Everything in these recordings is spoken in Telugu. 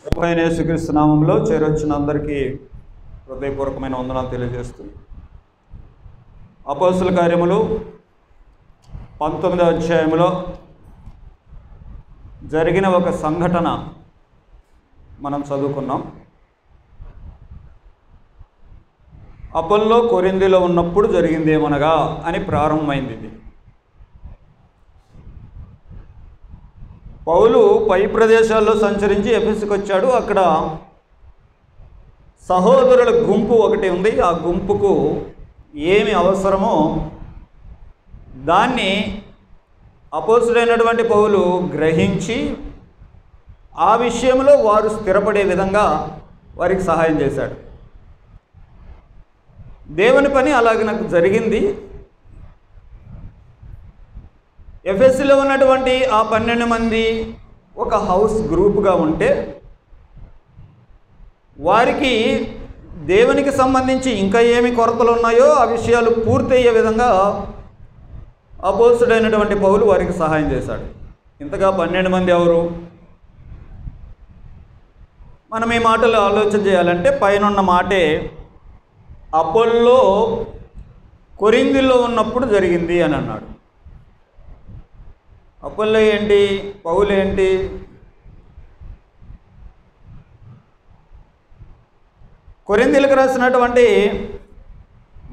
ప్రభువైన యేసుక్రీస్తు నామములో చేరొచ్చిన అందరికీ హృదయపూర్వకమైన వందనాలు తెలియజేస్తూ అపోస్తల కార్యములు 19వ అధ్యాయంలో జరిగిన ఒక సంఘటన మనం చదువుకున్నాం. అపోల్లో కొరింథీలో ఉన్నప్పుడు జరిగిందేమనగా అని ప్రారంభమైంది. ఇది పౌలు పై ప్రదేశాల్లో సంచరించి ఎఫెసుకు వచ్చాడు. అక్కడ సహోదరుల గుంపు ఒకటి ఉంది. ఆ గుంపుకు ఏమి అవసరమో దాన్ని అపోస్తుడైనటువంటి పౌలు గ్రహించి ఆ విషయంలో వారు స్థిరపడే విధంగా వారికి సహాయం చేశాడు. దేవుని పని అలాగే నాకు జరిగింది. ఎఫెసులో ఉన్నటువంటి ఆ 12 మంది ఒక హౌస్ గ్రూప్గా ఉంటే వారికి దేవునికి సంబంధించి ఇంకా ఏమి కొరతలు ఉన్నాయో ఆ విషయాలు పూర్తయ్యే విధంగా అపోస్తుడైనటువంటి పౌలు వారికి సహాయం చేశాడు. ఇంతగా 12 మంది ఎవరు? మనం ఈ మాటలు ఆలోచన చేయాలంటే పైన మాటే అపోల్లో కొరింథీలో ఉన్నప్పుడు జరిగింది అని అన్నాడు. అపోల్లో ఏంటి? పౌలు ఏంటి? కొరింథీలకు రాసినటువంటి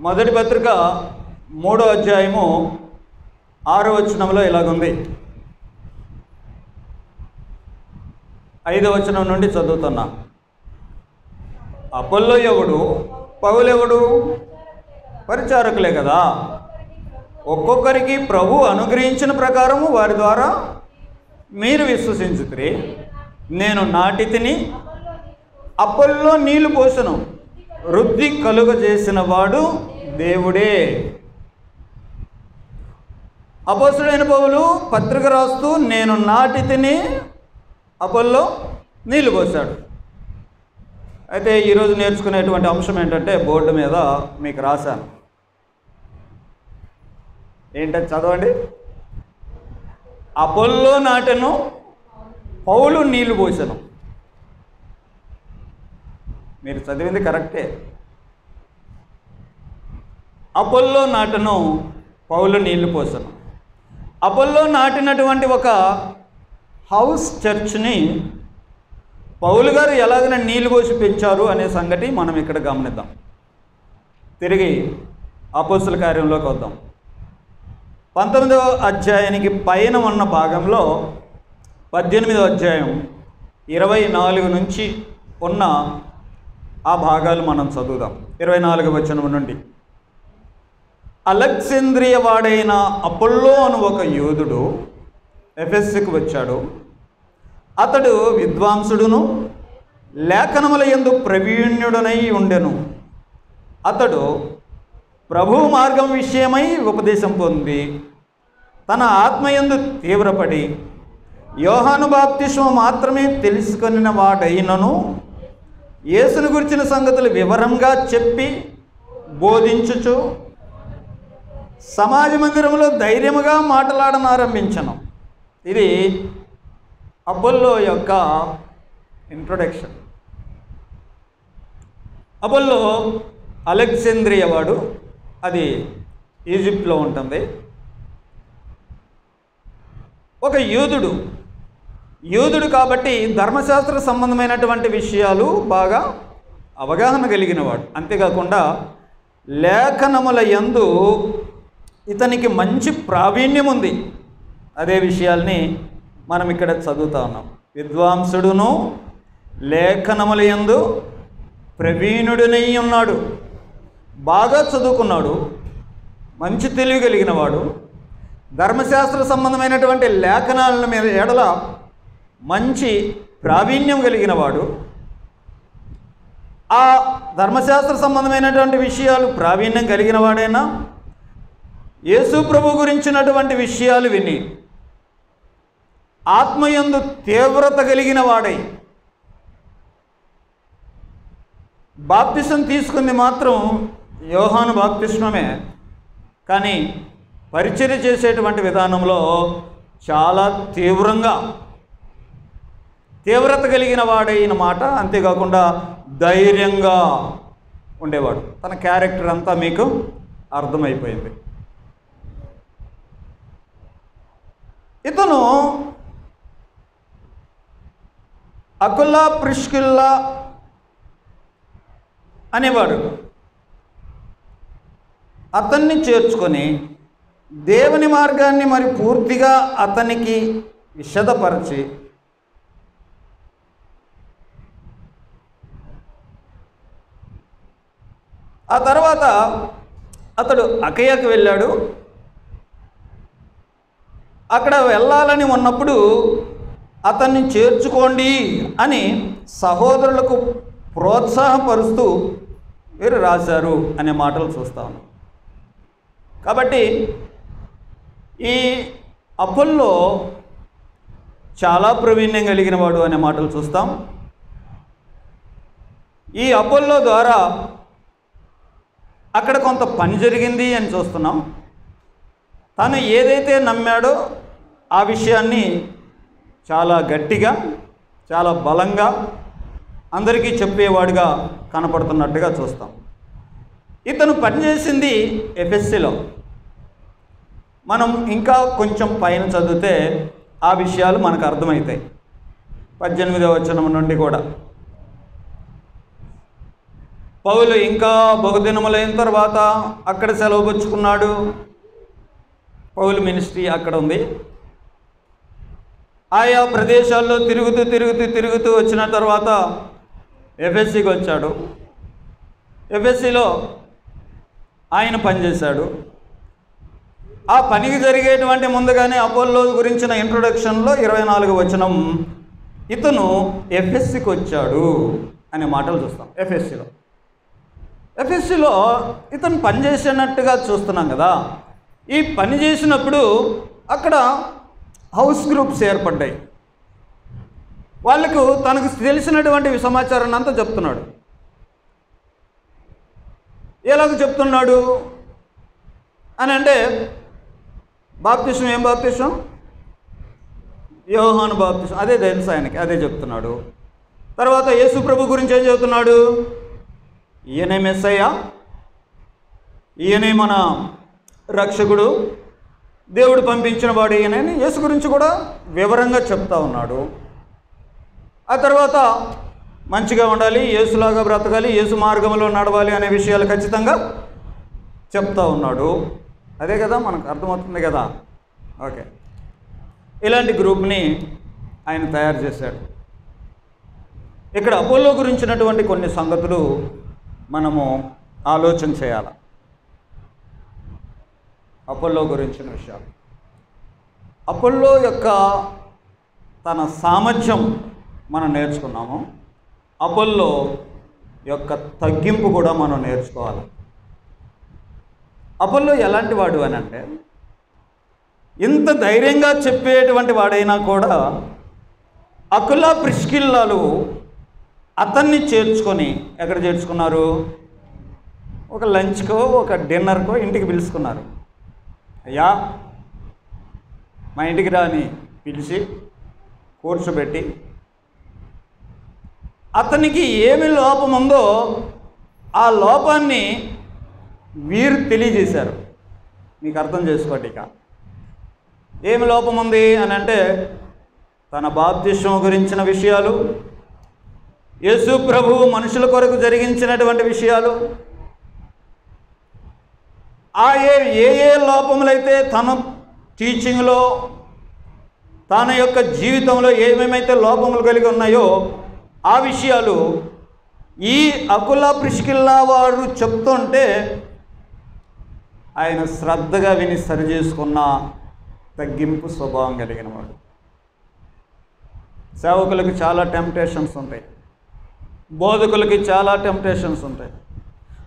మొదటి పత్రిక 3వ అధ్యాయము 6వ వచనంలో ఇలాగుంది. 5వ వచనం నుండి చదువుతున్నా. అపోల్లో ఎవడు? పౌలు ఎవడు? పరిచారకులే కదా. ఒక్కొక్కరికి ప్రభు అనుగ్రహించిన ప్రకారము వారి ద్వారా మీరు విశ్వసించుతురి. నేను నాటితిని, అపోల్లో నీళ్లు పోసెను, వృద్ధి కలుగజేసిన వాడు దేవుడే. అపోస్తుడైన పౌలు పత్రిక రాస్తూ నేను నాటితిని, అపోల్లో నీళ్లు పోసాడు. అయితే ఈరోజు నేర్చుకునేటువంటి అంశం ఏంటంటే బోర్డు మీద మీకు రాశాను. ఏంటది? చదవండి. అపోల్లో నాటెను, పౌలు నీళ్లు పోసెను. మీరు చదివింది కరెక్టే. అపోల్లో నాటెను, పౌలు నీళ్లు పోసెను. అపోల్లో నాటినటువంటి ఒక హౌస్ చర్చ్ని పౌలు గారు ఎలాగైనా నీళ్లు పోసి పెంచారు అనే సంగతి మనం ఇక్కడ గమనిద్దాం. తిరిగి అపోస్తుల కార్యంలోకి వద్దాం. 19వ అధ్యాయానికి పైన ఉన్న భాగంలో 18వ అధ్యాయం 24 నుంచి ఉన్న ఆ భాగాలు మనం చదువుదాం. 24వ వచనం నుండి. అలెగ్జాంద్రియ వాడైన అపోల్లో అను ఒక యోధుడు ఎఫెసుకు వచ్చాడు. అతడు విద్వాంసుడును లేఖనముల యందు ప్రవీణ్యుడనై ఉండెను. అతడు ప్రభు మార్గం విషయమై ఉపదేశం పొంది తన ఆత్మయందు తీవ్రపడి యోహాను బాప్తిస్మము మాత్రమే తెలుసుకొనిన వాడైనను యేసును గురించిన సంగతులు వివరంగా చెప్పి బోధించుచు సమాజ మందిరంలో ధైర్యముగా మాట్లాడనారంభించను. ఇది అపోల్లో యొక్క ఇంట్రొడక్షన్. అపోల్లో అలెగ్జాంద్రియ వాడు, అది ఈజిప్ట్లో ఉంటుంది. ఒక యూదుడు కాబట్టి ధర్మశాస్త్ర సంబంధమైనటువంటి విషయాలు బాగా అవగాహన కలిగినవాడు. అంతేకాకుండా లేఖనముల యందు ఇతనికి మంచి ప్రావీణ్యం ఉంది. అదే విషయాల్ని మనం ఇక్కడ చదువుతా ఉన్నాం. విద్వాంసుడును లేఖనముల యందు ప్రవీణుడినై ఉన్నాడు. బాగా చదువుకున్నాడు, మంచి తెలివి కలిగిన వాడు, ధర్మశాస్త్ర సంబంధమైనటువంటి లేఖనాల మీద ఎడల మంచి ప్రావీణ్యం కలిగిన వాడు. ఆ ధర్మశాస్త్ర సంబంధమైనటువంటి విషయాలు ప్రావీణ్యం కలిగిన వాడైనా యేసు ప్రభు గురించినటువంటి విషయాలు విని ఆత్మయందు తీవ్రత కలిగిన వాడై బాప్తిసం తీసుకుంది మాత్రం యోహాను బాప్తిస్మమే, కానీ పరిచర్య చేసేటువంటి విధానంలో చాలా తీవ్రంగా తీవ్రత కలిగిన వాడైన మాట. అంతేకాకుండా ధైర్యంగా ఉండేవాడు. తన క్యారెక్టర్ అంతా మీకు అర్థమైపోయింది. ఇతను అకులా ప్రిస్కిల్లా అనేవాడు. అతన్ని చేర్చుకొని దేవుని మార్గాన్ని మరి పూర్తిగా అతనికి విశదపరిచి ఆ తర్వాత అతడు అకయ్యకు వెళ్ళాడు. అక్కడ వెళ్ళాలని ఉన్నప్పుడు అతన్ని చేర్చుకోండి అని సహోదరులకు ప్రోత్సాహపరుస్తూ వీరు రాశారు అనే మాటలు చూస్తాము. కాబట్టి ఈ అపోల్లో చాలా ప్రావీణ్యం కలిగిన వాడు అనే మాటలు చూస్తాం. ఈ అపోల్లో ద్వారా అక్కడ కొంత పని జరిగింది అని చూస్తున్నాం. తను ఏదైతే నమ్మాడో ఆ విషయాన్ని చాలా గట్టిగా, చాలా బలంగా అందరికీ చెప్పేవాడుగా కనపడుతున్నట్టుగా చూస్తాం. ఇతను పనిచేసింది ఎఫెస్సిలో. మనం ఇంకా కొంచెం పైన చదివితే ఆ విషయాలు మనకు అర్థమవుతాయి. 18వ వచనం నుండి కూడా పౌలు ఇంకా బహుదినములైన తర్వాత అక్కడ సెలవు పుచ్చుకున్నాడు. పౌలు మినిస్ట్రీ అక్కడ ఉంది. ఆయా ప్రదేశాల్లో తిరుగుతూ వచ్చిన తర్వాత ఎఫెస్సికి వచ్చాడు. ఎఫెస్సిలో ఆయన పనిచేశాడు. ఆ పనికి జరిగేటువంటి ముందుగానే అపోల్లో గురించిన ఇంట్రొడక్షన్లో 24వ వచనం ఇతను ఎఫెస్సికి వచ్చాడు అనే మాటలు చూస్తాం. ఎఫెస్సిలో ఇతను పనిచేసినట్టుగా చూస్తున్నాం కదా. ఈ పని చేసినప్పుడు అక్కడ హౌస్ గ్రూప్స్ ఏర్పడ్డాయి. వాళ్ళకు తనకు తెలిసినటువంటి సమాచారాన్ని అంతా చెప్తున్నాడు. ఎలాగ చెప్తున్నాడు అని అంటే, బాప్తిసం ఏం బాప్తిసం? యోహాను బాప్తిసం. అదే తెలుసు ఆయనకి, అదే చెప్తున్నాడు. తర్వాత యేసు ప్రభు గురించి ఏం చెబుతున్నాడు? ఈయనే మెస్సయ్య, ఈయనే మన రక్షకుడు, దేవుడు పంపించిన వాడు ఈయనని యేసు గురించి కూడా వివరంగా చెప్తా ఉన్నాడు. ఆ తర్వాత మంచిగా ఉండాలి, యేసులాగా బ్రతకాలి, యేసు మార్గంలో నడవాలి అనే విషయాలు ఖచ్చితంగా చెప్తా ఉన్నాడు. అదే కదా మనకు అర్థమవుతుంది కదా. ఓకే, ఇలాంటి గ్రూప్ని ఆయన తయారు చేశాడు. ఇక్కడ అపోల్లో గురించినటువంటి కొన్ని సంగతులు మనము ఆలోచన చేయాలి. అపోల్లో గురించిన విషయాలు, అపోల్లో యొక్క తన సామర్థ్యం మనం నేర్చుకున్నాము. అపోల్లో యొక్క తగ్గింపు కూడా మనం నేర్చుకోవాలి. అపోల్లో ఎలాంటి వాడు అని అంటే, ఇంత ధైర్యంగా చెప్పేటువంటి వాడైనా కూడా అకులా ప్రిస్కిల్లాలు అతన్ని చేర్చుకొని ఎక్కడ చేర్చుకున్నారు? ఒక లంచ్కో ఒక డిన్నర్కో ఇంటికి పిలుచుకున్నారు. అయ్యా మా ఇంటికి రాని పిలిచి కూర్చోబెట్టి అతనికి ఏమి లోపం ఉందో ఆ లోపాన్ని వీరు తెలియజేశారు. మీకు అర్థం చేసుకోండి. ఇక ఏమి లోపం ఉంది అని అంటే, తన బాప్తిస్మం గురించిన విషయాలు, యేసు ప్రభువు మనుషుల కొరకు జరిగించినటువంటి విషయాలు, ఏ లోపములైతే తన టీచింగ్లో, తన యొక్క జీవితంలో ఏమేమైతే లోపములు కలిగి ఉన్నాయో ఆ విషయాలు ఈ అకులా ప్రిస్కిల్లా వారు చెప్తుంటే ఆయన శ్రద్ధగా విని సరి చేసుకున్న తగ్గింపు స్వభావం కలిగిన వాడు. సేవకులకు చాలా టెంప్టేషన్స్ ఉంటాయి, బోధకులకి చాలా టెంప్టేషన్స్ ఉంటాయి.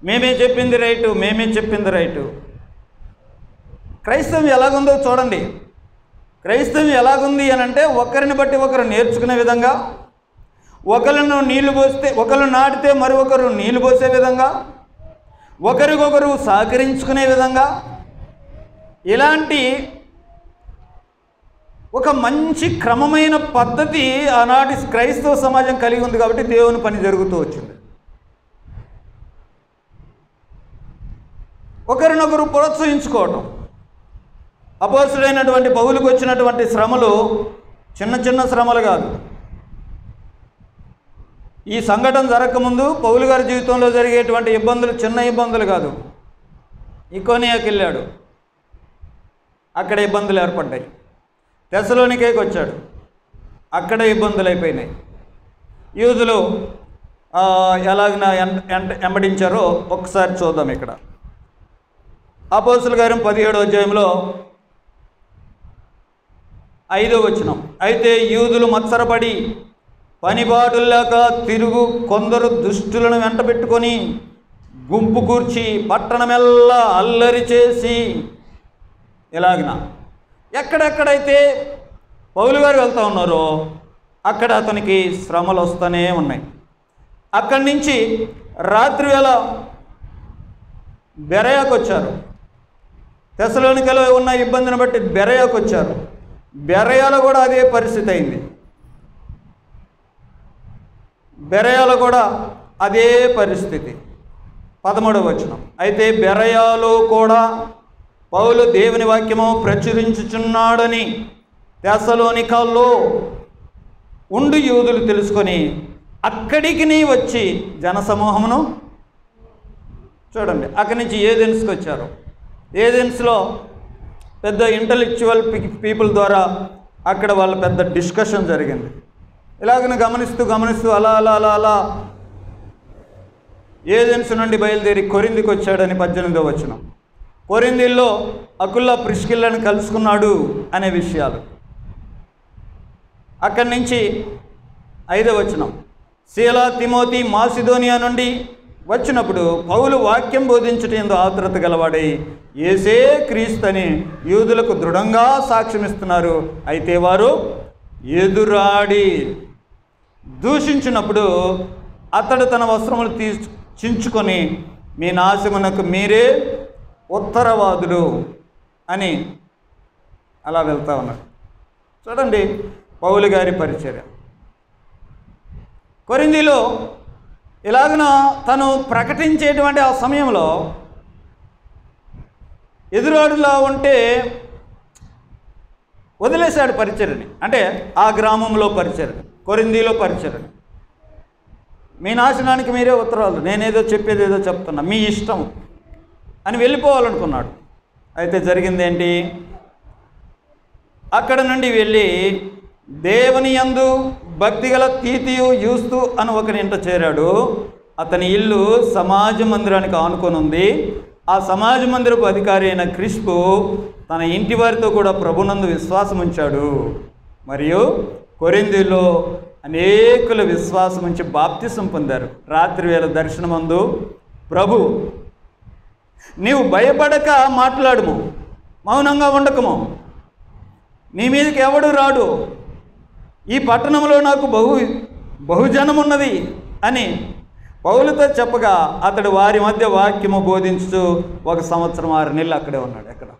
మేమే చెప్పింది రైటు. క్రైస్తవం ఎలాగుందో చూడండి. క్రైస్తవం ఎలాగుంది అని అంటే, ఒకరిని బట్టి ఒకరు నేర్చుకునే విధంగా, ఒకరు నాటితే మరి ఒకరు నీళ్లు పోసే విధంగా, ఒకరికొకరు సహకరించుకునే విధంగా, ఇలాంటి ఒక మంచి క్రమమైన పద్ధతి ఆనాటి క్రైస్తవ సమాజం కలిగి ఉంది కాబట్టి దేవుని పని జరుగుతూ వచ్చింది. ఒకరినొకరు ప్రోత్సహించుకోవటం. అపోస్తలుడైనటువంటి పౌలుకు వచ్చినటువంటి శ్రమలు చిన్న చిన్న శ్రమలు కాదు. ఈ సంఘటన జరగకముందు పౌలు గారి జీవితంలో జరిగేటువంటి ఇబ్బందులు చిన్న ఇబ్బందులు కాదు. ఇకోనియాకి వెళ్ళాడు, అక్కడ ఇబ్బందులు ఏర్పడ్డాయి. తెస్సలోనికేకి వచ్చాడు, అక్కడ ఇబ్బందులు అయిపోయినాయి. యూదులు ఎలాగ వెంబడించారో ఒకసారి చూద్దాం. ఇక్కడ అపోస్తలుల కార్యం 17వ అధ్యాయంలో 5వ వచనం. అయితే యూదులు మత్సరపడి పనిబాటుల్లాక తిరుగు కొందరు దుష్టులను వెంట పెట్టుకొని గుంపు కూర్చి పట్టణమెల్లా అల్లరి చేసి, ఎలాగిన ఎక్కడెక్కడైతే పౌలు గారు వెళ్తూ ఉన్నారో అక్కడ అతనికి శ్రమలు వస్తూనే ఉన్నాయి. అక్కడి నుంచి రాత్రి వేళ బెరయాకు వచ్చారు. తెస్సలోనికలో ఉన్న ఇబ్బందిని బట్టి బెరయాకు వచ్చారు. బెరయాలో కూడా అదే పరిస్థితి అయింది. బెరయాలో కూడా అదే పరిస్థితి. 13వ వచనం. అయితే బెరయాలో కూడా పౌలు దేవుని వాక్యము ప్రచురించుచున్నాడని తెస్సలోనికలో ఉండు యూదులు తెలుసుకొని అక్కడికి వచ్చి జనసమూహమును చూడండి. అక్కడి నుంచి ఏథెన్స్కి వచ్చారు. ఏథెన్స్లో పెద్ద ఇంటలెక్చువల్ పీపుల్ ద్వారా అక్కడ వాళ్ళ పెద్ద డిస్కషన్ జరిగింది. ఇలాగని గమనిస్తూ అలా అలా అలా అలా ఏథెన్స్ నుండి బయలుదేరి కొరింథీకి వచ్చాడని 18వ వచనం. కొరింథీలో అకుల్లా ప్రిస్కిల్లను కలుసుకున్నాడు అనే విషయాలు. అక్కడి నుంచి 5వ వచనం. సీలా తిమోతి మాసిదోనియా నుండి వచ్చినప్పుడు పౌలు వాక్యం బోధించటం ఎందు ఆతురత గలవాడై యేసే క్రీస్తని యూదులకు దృఢంగా సాక్ష్యమిస్తున్నారు. అయితే వారు ఎదురాడి దూషించినప్పుడు అతడు తన వస్త్రములు చించుకొని మీ నాశమునకు మీరే ఉత్తరవాదులు అని అలా వెళ్తూ ఉన్నారు. చూడండి పౌలు గారి పరిచర్య. కొరింథీలో ఇలాగన తను ప్రకటించేటువంటి ఆ సమయంలో ఎదురాడులా ఉంటే వదిలేశాడు పరిచర్ని. అంటే ఆ గ్రామంలో పరిచర్ని, కొరింథీలో పరిచర్ని. మీ నాశనానికి మీరే ఉత్తరాలు, నేనేదో చెప్పేది ఏదో చెప్తున్నా, మీ ఇష్టం అని వెళ్ళిపోవాలనుకున్నాడు. అయితే జరిగింది ఏంటి? అక్కడ నుండి వెళ్ళి దేవుని యందు భక్తిగల తీతియు యూస్తు అని ఒకని ఇంట చేరాడు. అతని ఇల్లు సమాజ మందిరానికి ఆనుకొని ఉంది. ఆ సమాజ మందిరపు అధికారి అయిన క్రిస్పు తన ఇంటి వారితో కూడా ప్రభునందు విశ్వాసం ఉంచాడు. మరియు కొరింథీలో అనేకుల విశ్వాసం ఉంచి బాప్తిసం పొందారు. రాత్రి వేళ దర్శనమందు ప్రభు నీవు భయపడక మాట్లాడుము, మౌనంగా ఉండకము, నీ మీదకి ఎవడు రాడు, ఈ పట్టణంలో నాకు బహుజనం ఉన్నది అని పౌలుతో చెప్పగా అతడు వారి మధ్య వాక్యము బోధించుతూ 1 సంవత్సరం 6 నెలలు అక్కడే ఉన్నాడు. ఎక్కడ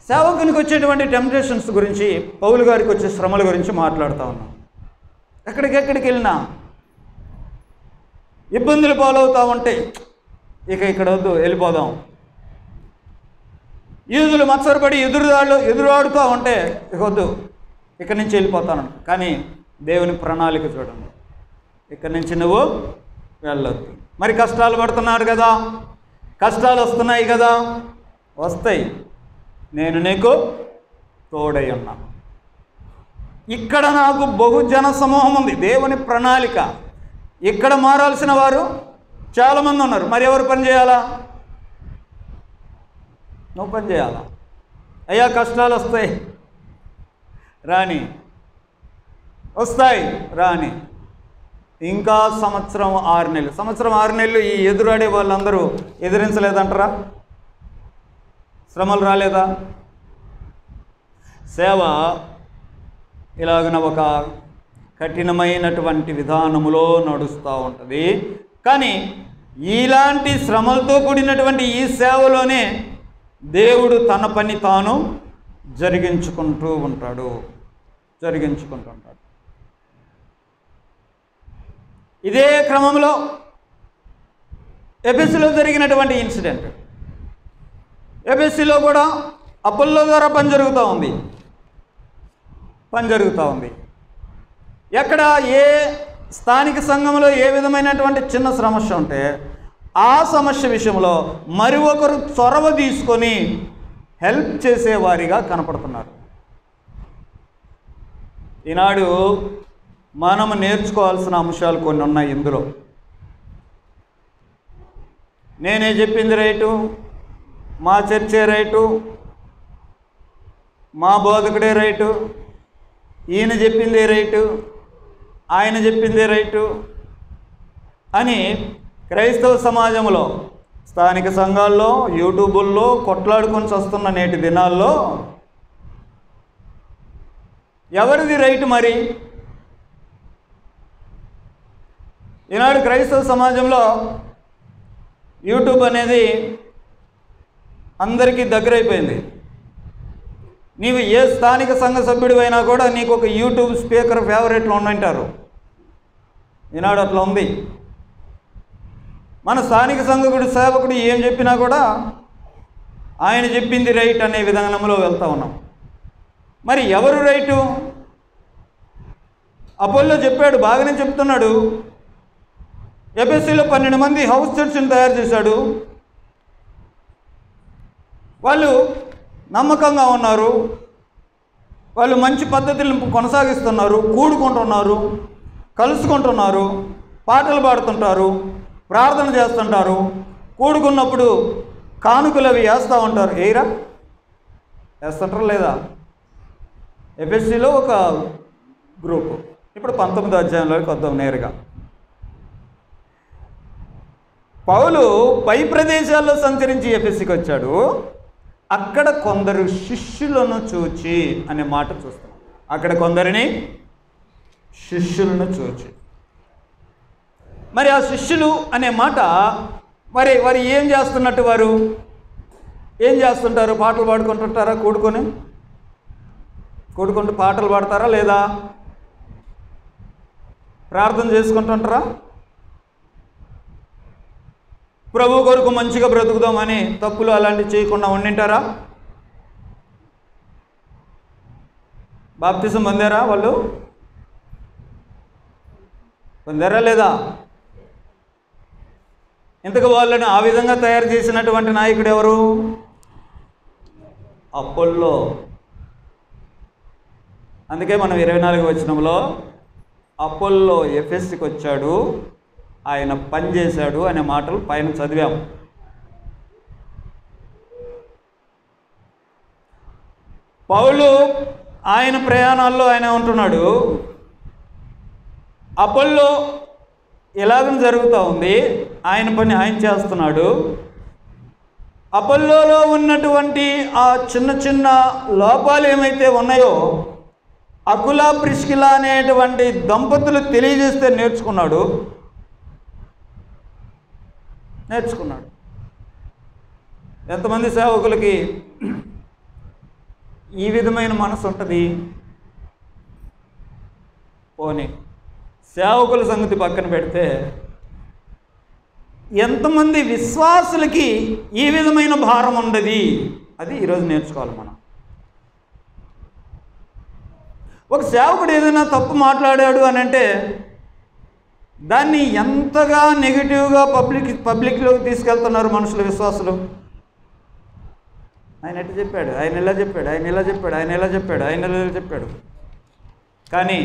సేవకునికి వచ్చేటువంటి టెంప్టేషన్స్ గురించి, పౌలు గారికి వచ్చే శ్రమల గురించి మాట్లాడుతూ ఉన్నాం. ఎక్కడికెక్కడికి వెళ్ళినా ఇబ్బందులు పాలవుతూ ఉంటే ఇక ఇక్కడ వద్దు, వెళ్ళిపోదాం. యూదులు మత్సరపడి ఎదురాడుతూ ఉంటే ఇక వద్దు, ఇక్కడి నుంచి వెళ్ళిపోతాను. కానీ దేవుని ప్రణాళిక చూడండి, ఇక్కడి నుంచి నువ్వు వెళ్ళొద్దు. మరి కష్టాలు పడుతున్నారు కదా, కష్టాలు వస్తున్నాయి కదా, వస్తాయి, నేను నీకు తోడై ఉన్నా. ఇక్కడ నాకు బహుజన సమూహం ఉంది, దేవుని ప్రణాళిక. ఇక్కడ మారాల్సిన వారు చాలామంది ఉన్నారు. మరి ఎవరు పని చేయాలా? నువ్వు పని చేయాలా? అయ్యా కష్టాలు వస్తాయి రాని, వస్తాయి రాని. ఇంకా సంవత్సరం 6 నెలలు, సంవత్సరం 6 నెలలు ఈ ఎదురాడే వాళ్ళందరూ ఎదిరించలేదంటారా? శ్రమలు రాలేదా? సేవ ఇలాగన ఒక కఠినమైనటువంటి విధానములో నడుస్తూ ఉంటుంది. కానీ ఇలాంటి శ్రమలతో కూడినటువంటి ఈ సేవలోనే దేవుడు తన పని తాను జరిగించుకుంటూ ఉంటాడు. ఇదే క్రమంలో ఎఫెసులో జరిగినటువంటి ఇన్సిడెంట్, ఎఫెసులో కూడా అపోల్లో ద్వారా పని జరుగుతూ ఉంది. ఎక్కడ ఏ స్థానిక సంఘంలో ఏ విధమైనటువంటి చిన్న సమస్య ఉంటే ఆ సమస్య విషయంలో మరి ఒకరు చొరవ తీసుకొని హెల్ప్ చేసేవారిగా కనపడుతున్నారు. ఈనాడు మనం నేర్చుకోవాల్సిన అంశాలు కొన్ని ఉన్నాయి. ఇందులో నేనే చెప్పింది రైటు, మా చర్చే రైటు, మా బోధకుడే రైటు, ఈయన చెప్పిందే రైటు, ఆయన చెప్పిందే రైటు అని క్రైస్తవ సమాజంలో, స్థానిక సంఘాల్లో, యూట్యూబుల్లో కొట్లాడుకొని వస్తున్న నేటి దినాల్లో ఎవరిది రైటు? మరి ఈనాడు క్రైస్తవ సమాజంలో యూట్యూబ్ అనేది అందరికీ దగ్గరైపోయింది. నీవు ఏ స్థానిక సంఘ సభ్యుడివైనా కూడా నీకు ఒక యూట్యూబ్ స్పీకర్ ఫేవరెట్లు ఉండంటారు. ఈనాడు అట్లా ఉంది. మన స్థానిక సంఘకుడు సేవకుడు ఏం చెప్పినా కూడా ఆయన చెప్పింది రైట్ అనే విధానంలో వెళ్తూ ఉన్నాం. మరి ఎవరు రైటు? అపోల్లో చెప్పాడు, బాగానే చెప్తున్నాడు. ఎఫెసీలో 12 మంది హౌస్ చర్చ్ని తయారు చేశాడు. వాళ్ళు నమ్మకంగా ఉన్నారు, వాళ్ళు మంచి పద్ధతులను కొనసాగిస్తున్నారు, కూడుకుంటున్నారు, కలుసుకుంటున్నారు, పాటలు పాడుతుంటారు, ప్రార్థన చేస్తుంటారు, కూడుకున్నప్పుడు కానుకలు అవి వేస్తూ ఉంటారు. వేస్తుంటారు లేదా? ఎఫెసీలో ఒక గ్రూపు. ఇప్పుడు 19వ అధ్యాయంలోకి వద్దాం నేరుగా. పౌలు పై ప్రదేశాల్లో సంచరించి ఎఫెసీకి వచ్చాడు. అక్కడ కొందరు శిష్యులను చూచి అనే మాట చూస్తాం. అక్కడ కొందరిని శిష్యులను చూచి, మరి ఆ శిష్యులు అనే మాట వారు ఏం చేస్తున్నట్టు? వారు ఏం చేస్తుంటారు? పాటలు పాడుకుంటుంటారా? కూడుకుంటూ పాటలు పాడతారా? లేదా ప్రార్థన చేసుకుంటుంటారా? ప్రభు కొరకు మంచిగా బ్రతుకుదామని తప్పులు అలాంటివి చేయకుండా ఉండింటారా? బాప్తిజం పొందారా? వాళ్ళు పొందారా లేదా? ఇంతకు వాళ్ళని ఆ విధంగా తయారు చేసినటువంటి నాయకుడు ఎవరు? అపోల్లో. అందుకే మనం 24వ వచనంలో అపోల్లో ఎఫెసుకి వచ్చాడు, ఆయన పని చేశాడు అనే మాటలు పైన చదివాం. పౌలు ఆయన ప్రయాణాల్లో ఆయన ఉంటున్నాడు. అపోల్లో ఎలాగ జరుగుతూ ఉంది, ఆయన పని ఆయన చేస్తున్నాడు. అపోల్లోలో ఉన్నటువంటి ఆ చిన్న చిన్న లోపాలు ఏమైతే ఉన్నాయో అకుల ప్రిస్కిల అనేటువంటి దంపతులు తెలియజేస్తే నేర్చుకున్నాడు. ఎంతమంది సేవకులకి ఈ విధమైన మనసు ఉంటుంది? పోనీ సేవకుల సంగతి పక్కన పెడితే ఎంతమంది విశ్వాసులకి ఈ విధమైన భారం ఉండదు? అది ఈరోజు నేర్చుకోవాలి మనం. ఒక సేవకుడు ఏదైనా తప్పు మాట్లాడాడు అని అంటే దాన్ని ఎంతగా నెగిటివ్గా పబ్లిక్లోకి తీసుకెళ్తున్నారు మనుషులు, విశ్వాసులు. ఆయన ఎట్లా చెప్పాడు, ఆయన ఇలా చెప్పాడు, ఆయన ఇలా చెప్పాడు, ఆయన ఇలా చెప్పాడు, ఆయన ఇలా చెప్పాడు. కానీ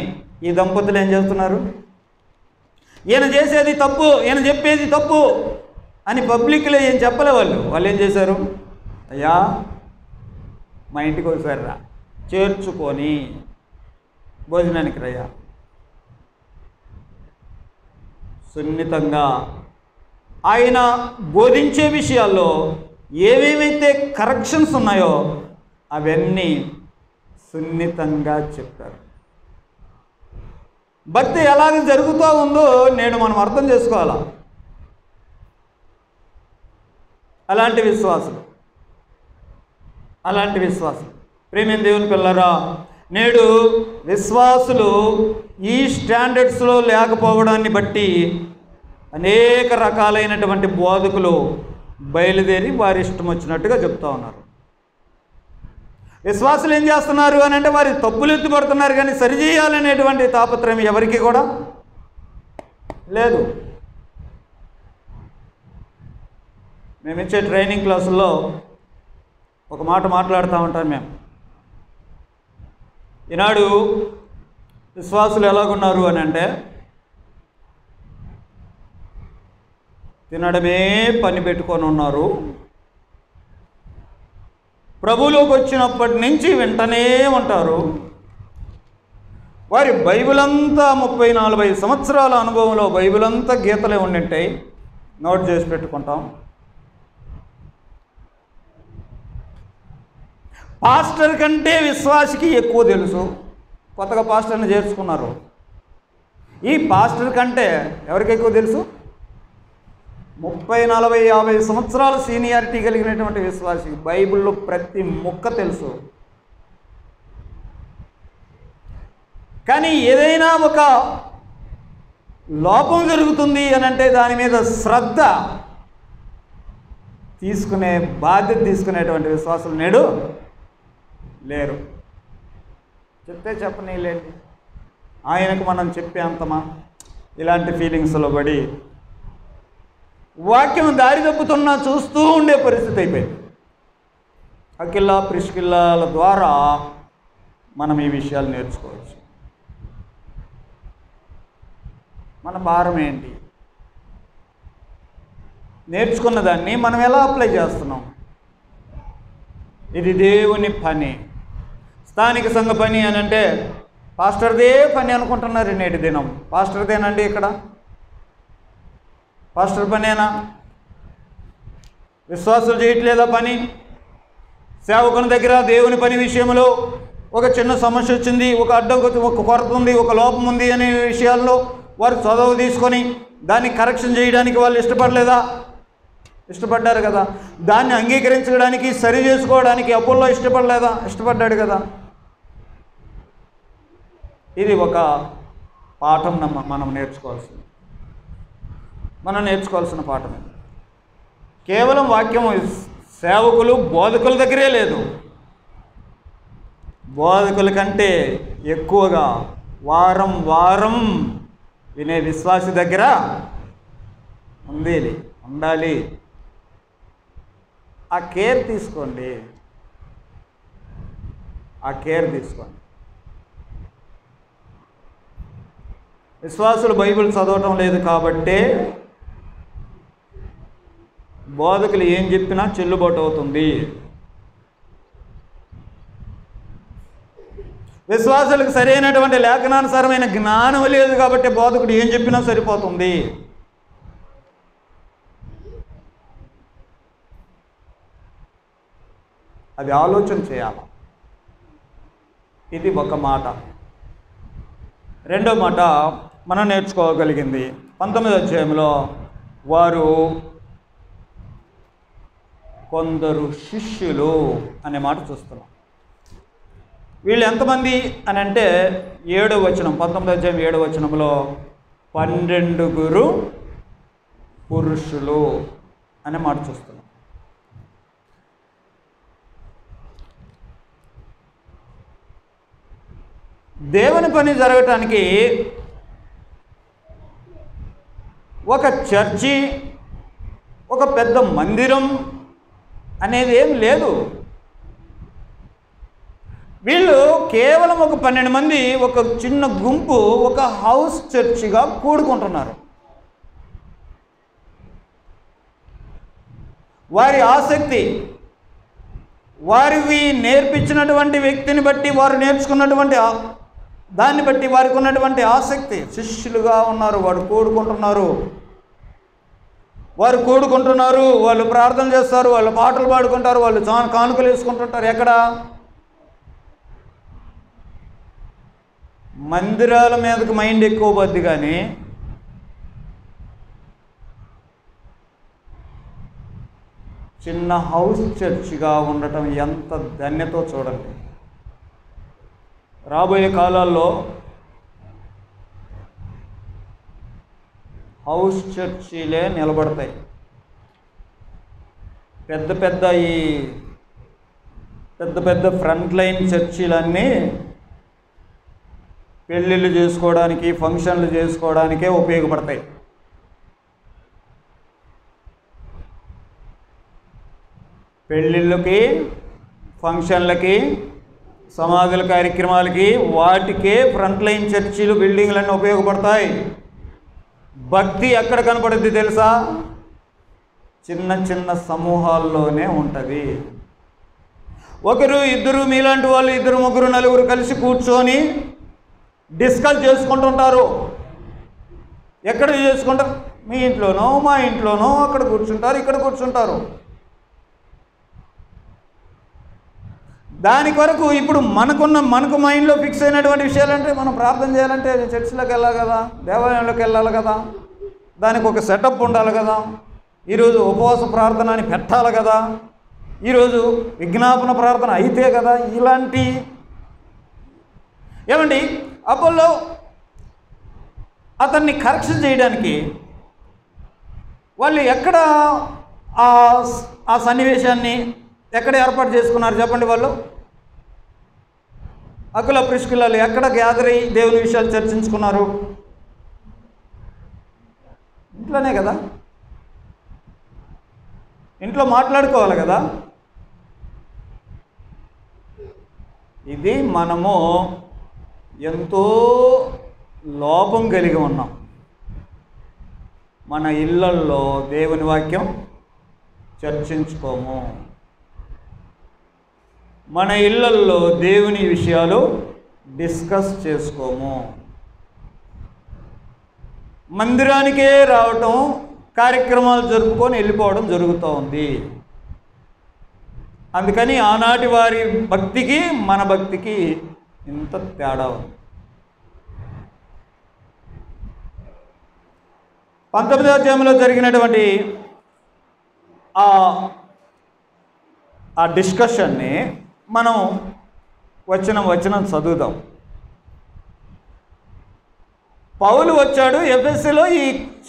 ఈ దంపతులు ఏం చేస్తున్నారు? ఈయన చేసేది తప్పు, ఈయన చెప్పేది తప్పు అని పబ్లిక్లో ఏం చెప్పలే. వాళ్ళు ఏం చేశారు? అయ్యా మా ఇంటికి ఒకసారి రా, చేర్చుకొని భోజనానికి రయ్యా. సున్నితంగా ఆయన బోధించే విషయాల్లో ఏవేవైతే కరెక్షన్స్ ఉన్నాయో అవన్నీ సున్నితంగా చెప్పారు. భక్తి ఎలాగ జరుగుతూ ఉందో నేడు మనం అర్థం చేసుకోవాలా. అలాంటి విశ్వాసులు ప్రియమైన దేవుని పిల్లరా, నేడు విశ్వాసులు ఈ స్టాండర్డ్స్లో లేకపోవడాన్ని బట్టి అనేక రకాలైనటువంటి బోధకులు బయలుదేరి వారి ఇష్టం వచ్చినట్టుగా చెప్తా ఉన్నారు. విశ్వాసులు ఏం చేస్తున్నారు అని అంటే వారి తప్పులు ఎత్తుపడుతున్నారు, కానీ సరిచేయాలనేటువంటి తాపత్రయం ఎవరికి కూడా లేదు. మేము ఇచ్చే ట్రైనింగ్ క్లాసుల్లో ఒక మాట మాట్లాడుతూ ఉంటాం మేము. ఈనాడు విశ్వాసులు ఎలాగున్నారు అని అంటే తినడమే పని పెట్టుకొని ఉన్నారు. ప్రభువులోకి వచ్చినప్పటి నుంచి వింటనే ఉంటారు. వారి బైబిల్ అంతా 30-40 సంవత్సరాల అనుభవంలో బైబిల్ అంతా గీతలే ఉండింటాయి, నోట్ చేసి పెట్టుకుంటాం. పాస్టర్ కంటే విశ్వాసికి ఎక్కువ తెలుసు. కొత్తగా పాస్టర్ని చేర్చుకున్నారు. ఈ పాస్టర్ కంటే ఎవరికి ఎక్కువ తెలుసు? 30-40-50 సంవత్సరాల సీనియారిటీ కలిగినటువంటి విశ్వాసి బైబిల్లో ప్రతి ముక్క తెలుసు. కానీ ఏదైనా ఒక లోపం జరుగుతుంది అని అంటే దాని మీద శ్రద్ధ తీసుకునే బాధ్యత తీసుకునేటువంటి విశ్వాసులు నేడు లేరు. చెప్తే చెప్పనీలేండి, ఆయనకు మనం చెప్పే అంతమా, ఇలాంటి ఫీలింగ్స్లో పడి వాక్యం దారి తప్పుతున్నా చూస్తూ ఉండే పరిస్థితి అయిపోయింది. అకిల్లా ప్రిస్కిల్లాల ద్వారా మనం ఈ విషయాలు నేర్చుకోవచ్చు. మన భారం ఏంటి? నేర్చుకున్న దాన్ని మనం ఎలా అప్లై చేస్తున్నాం? ఇది దేవుని పని, స్థానిక సంఘ పని అని అంటే పాస్టర్దే పని అనుకుంటున్నారు నేటి దినం. పాస్టర్దేనండి ఇక్కడ? పాస్టర్ పనేనా? విశ్వాసులు చేయట్లేదా పని? సేవకుని దగ్గర దేవుని పని విషయంలో ఒక చిన్న సమస్య వచ్చింది, ఒక అడ్డంకి, ఒక కొరత ఉంది, ఒక లోపం ఉంది అనే విషయాల్లో వారు చదువు తీసుకొని దాన్ని కరెక్షన్ చేయడానికి వాళ్ళు ఇష్టపడలేదా? ఇష్టపడ్డారు కదా. దాన్ని అంగీకరించడానికి, సరి చేసుకోవడానికి అపోల్లో ఇష్టపడలేదా? ఇష్టపడ్డాడు కదా. ఇది ఒక పాఠం మనం నేర్చుకోవాల్సిన పాఠం. కేవలం వాక్యం సేవకులు బోధకుల దగ్గరే లేదు, బోధకుల కంటే ఎక్కువగా వారం వారం వినే విశ్వాసి దగ్గర ఉండాలి. ఆ కేర్ తీసుకోండి. విశ్వాసులు బైబిల్ చదవటం లేదు కాబట్టే బోధకులు ఏం చెప్పినా చెల్లుబాటు అవుతుంది. విశ్వాసులకు సరైనటువంటి లేఖనానుసారమైన జ్ఞానం లేదు కాబట్టి బోధకుడు ఏం చెప్పినా సరిపోతుంది. అది ఆలోచన చేయాలి. ఇది ఒక మాట. రెండో మాట మనం నేర్చుకోగలిగింది 19వ అధ్యాయంలో వారు కొందరు శిష్యులు అనే మాట చూస్తున్నాం. వీళ్ళు ఎంతమంది అని అంటే 7వ వచనం, 19వ అధ్యాయం 7వ వచనంలో 12 పురుషులు అనే మాట చూస్తున్నాం. దేవుని పని జరగటానికి ఒక చర్చి, ఒక పెద్ద మందిరం అనేది ఏం లేదు. వీళ్ళు కేవలం ఒక 12 మంది, ఒక చిన్న గుంపు, ఒక హౌస్ చర్చిగా కూడుకుంటున్నారు. వారి ఆసక్తి, వారికి నేర్పించినటువంటి వ్యక్తిని బట్టి, వారు నేర్చుకున్నటువంటి దాన్ని బట్టి వారికి ఉన్నటువంటి ఆసక్తి, శిష్యులుగా ఉన్నారు. వారు కూడుకుంటున్నారు, వాళ్ళు ప్రార్థన చేస్తారు, వాళ్ళు పాటలు పాడుకుంటారు, వాళ్ళు కానుకలు వేసుకుంటుంటారు. ఎక్కడ? మందిరాల మీదకి మైండ్ ఎక్కువ పోద్ది, కానీ చిన్న హౌస్ చర్చిగా ఉండటం ఎంత ధన్యతో చూడండి. రాబోయే కాలాల్లో హౌస్ చర్చిలే నిలబడతాయి. పెద్ద పెద్ద ఫ్రంట్ లైన్ చర్చిలన్నీ పెళ్ళిళ్ళు చేసుకోవడానికి, ఫంక్షన్లు చేసుకోవడానికే ఉపయోగపడతాయి. పెళ్ళిళ్ళకి, ఫంక్షన్లకి, సమాధుల కార్యక్రమాలకి, వాటికే ఫ్రంట్ లైన్ చర్చిలు, బిల్డింగ్లన్నీ ఉపయోగపడతాయి. భక్తి ఎక్కడ కనపడుద్ది తెలుసా? చిన్న చిన్న సమూహాల్లోనే ఉంటుంది. ఒకరు ఇద్దరు, మీలాంటి వాళ్ళు ఇద్దరు ముగ్గురు నలుగురు కలిసి కూర్చొని డిస్కస్ చేసుకుంటుంటారు. ఎక్కడ చేసుకుంటారు? మీ ఇంట్లోనో మా ఇంట్లోనో అక్కడ కూర్చుంటారు, ఇక్కడ కూర్చుంటారు. దాని కొరకు ఇప్పుడు మనకు మైండ్లో ఫిక్స్ అయినటువంటి విషయాలంటే, మనం ప్రార్థన చేయాలంటే చర్చిలోకి వెళ్ళాలి కదా, దేవాలయంలోకి వెళ్ళాలి కదా, దానికి ఒక సెటప్ ఉండాలి కదా, ఈరోజు ఉపవాస ప్రార్థన అని పెట్టాలి కదా, ఈరోజు విజ్ఞాపన ప్రార్థన అయితే కదా, ఇలాంటి ఏమండి అపోలో అతన్ని కరెక్షన్ చేయడానికి వాళ్ళు ఎక్కడ ఆ సన్నివేశాన్ని ఎక్కడ ఏర్పాటు చేసుకున్నారు చెప్పండి? వాళ్ళు అకుల ప్రిస్కిలాలు ఎక్కడ గ్యాదర్ అయ్యి దేవుని విషయాలు చర్చించుకున్నారు? ఇంట్లోనే కదా, ఇంట్లో మాట్లాడుకోవాలి కదా. ఇది మనము ఎంతో లోపం కలిగి ఉన్నాం. మన ఇళ్ళల్లో దేవుని వాక్యం చర్చించుకోము, మన ఇళ్ళల్లో దేవుని విషయాలు డిస్కస్ చేసుకోము. మందిరానికే రావటం, కార్యక్రమాలు జరుపుకొని వెళ్ళిపోవడం జరుగుతూ ఉంది. అందుకని ఆనాటి వారి భక్తికి మన భక్తికి ఇంత తేడా ఉంది. 19వ అధ్యాయంలో జరిగినటువంటి ఆ డిస్కషన్ని మనం వచనం చదువుదాం. పౌలు వచ్చాడు ఎఫెసీలో. ఈ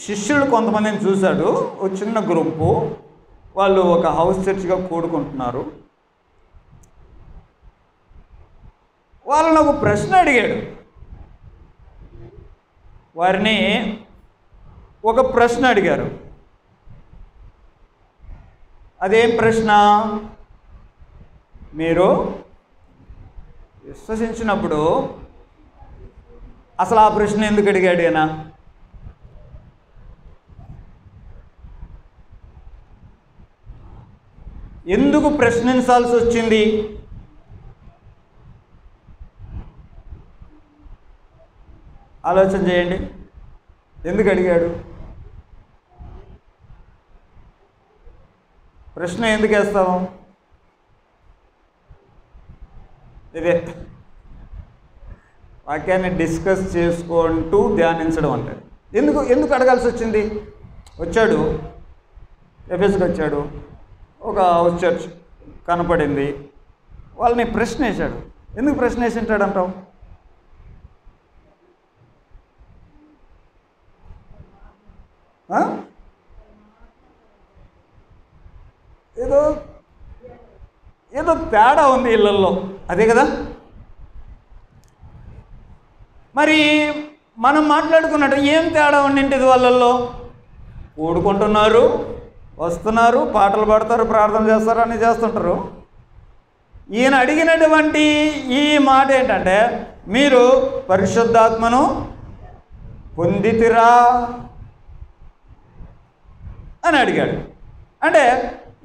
శిష్యులు కొంతమందిని చూశాడు, ఒక చిన్న గ్రూపు, వాళ్ళు ఒక హౌస్ చర్చ్గా కూడుకుంటున్నారు. వాళ్ళని ఒక ప్రశ్న అడిగాడు. వారిని ఒక ప్రశ్న అడిగారు. అదేం ప్రశ్న? మీరు విశ్వసించినప్పుడు అసలు ఆ ప్రశ్న ఎందుకు అడిగాడు ఆయన? ఎందుకు ప్రశ్నించాల్సి వచ్చింది? ఆలోచన చేయండి. ఎందుకు అడిగాడు? ప్రశ్న ఎందుకు వేస్తాము? ఇదే వాక్యాన్ని డిస్కస్ చేసుకుంటూ ధ్యానించడం అంటే. ఎందుకు అడగాల్సి వచ్చింది? వచ్చాడు, ఎఫెస్కి వచ్చాడు, ఒక హౌస్ చర్చ్ కనపడింది, వాళ్ళని ప్రశ్న వేశాడు. ఎందుకు ప్రశ్న వేసి ఉంటాడంటావు? ఏదో తేడా ఉంది ఇళ్ళల్లో, అదే కదా. మరి మనం మాట్లాడుకున్నట్టు ఏం తేడా ఉండింటిది వాళ్ళల్లో? కూడుకుంటున్నారు, వస్తున్నారు, పాటలు పాడతారు, ప్రార్థన చేస్తారు, అన్నీ చేస్తుంటారు. ఈయన అడిగినటువంటి ఈ మాట ఏంటంటే, మీరు పరిశుద్ధాత్మను పొందితిరా అని అడిగాడు. అంటే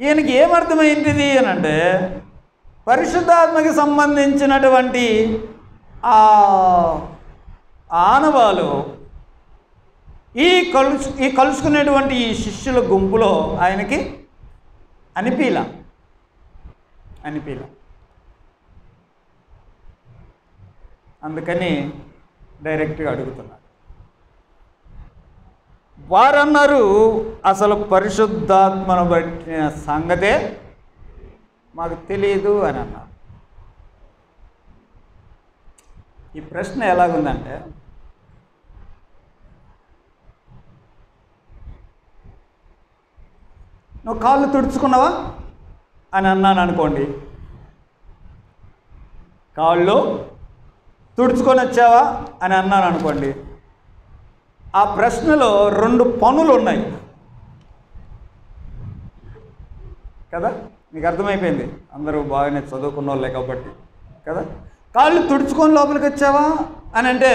ఈయనకి ఏమర్థమైంది అని అంటే, పరిశుద్ధాత్మకి సంబంధించినటువంటి ఆనవాలు ఈ కలుసుకునేటువంటి ఈ శిష్యుల గుంపులో ఆయనకి అనిపీలా. అందుకని డైరెక్ట్గా అడుగుతున్నారు. వారన్నారు, అసలు పరిశుద్ధాత్మను బట్టిన సంగతే మాకు తెలియదు అని అన్నారు. ఈ ప్రశ్న ఎలాగుందంటే, నువ్వు కాళ్ళు తుడుచుకున్నావా అని అన్నాను అనుకోండి, కాళ్ళు తుడుచుకొని వచ్చావా అని అన్నాను అనుకోండి, ఆ ప్రశ్నలో 2 పనులు ఉన్నాయి కదా. మీకు అర్థమైపోయింది, అందరూ బాగానే చదువుకున్న వాళ్ళే కాబట్టి కదా. కాళ్ళు తుడుచుకొని లోపలికి వచ్చావా అని అంటే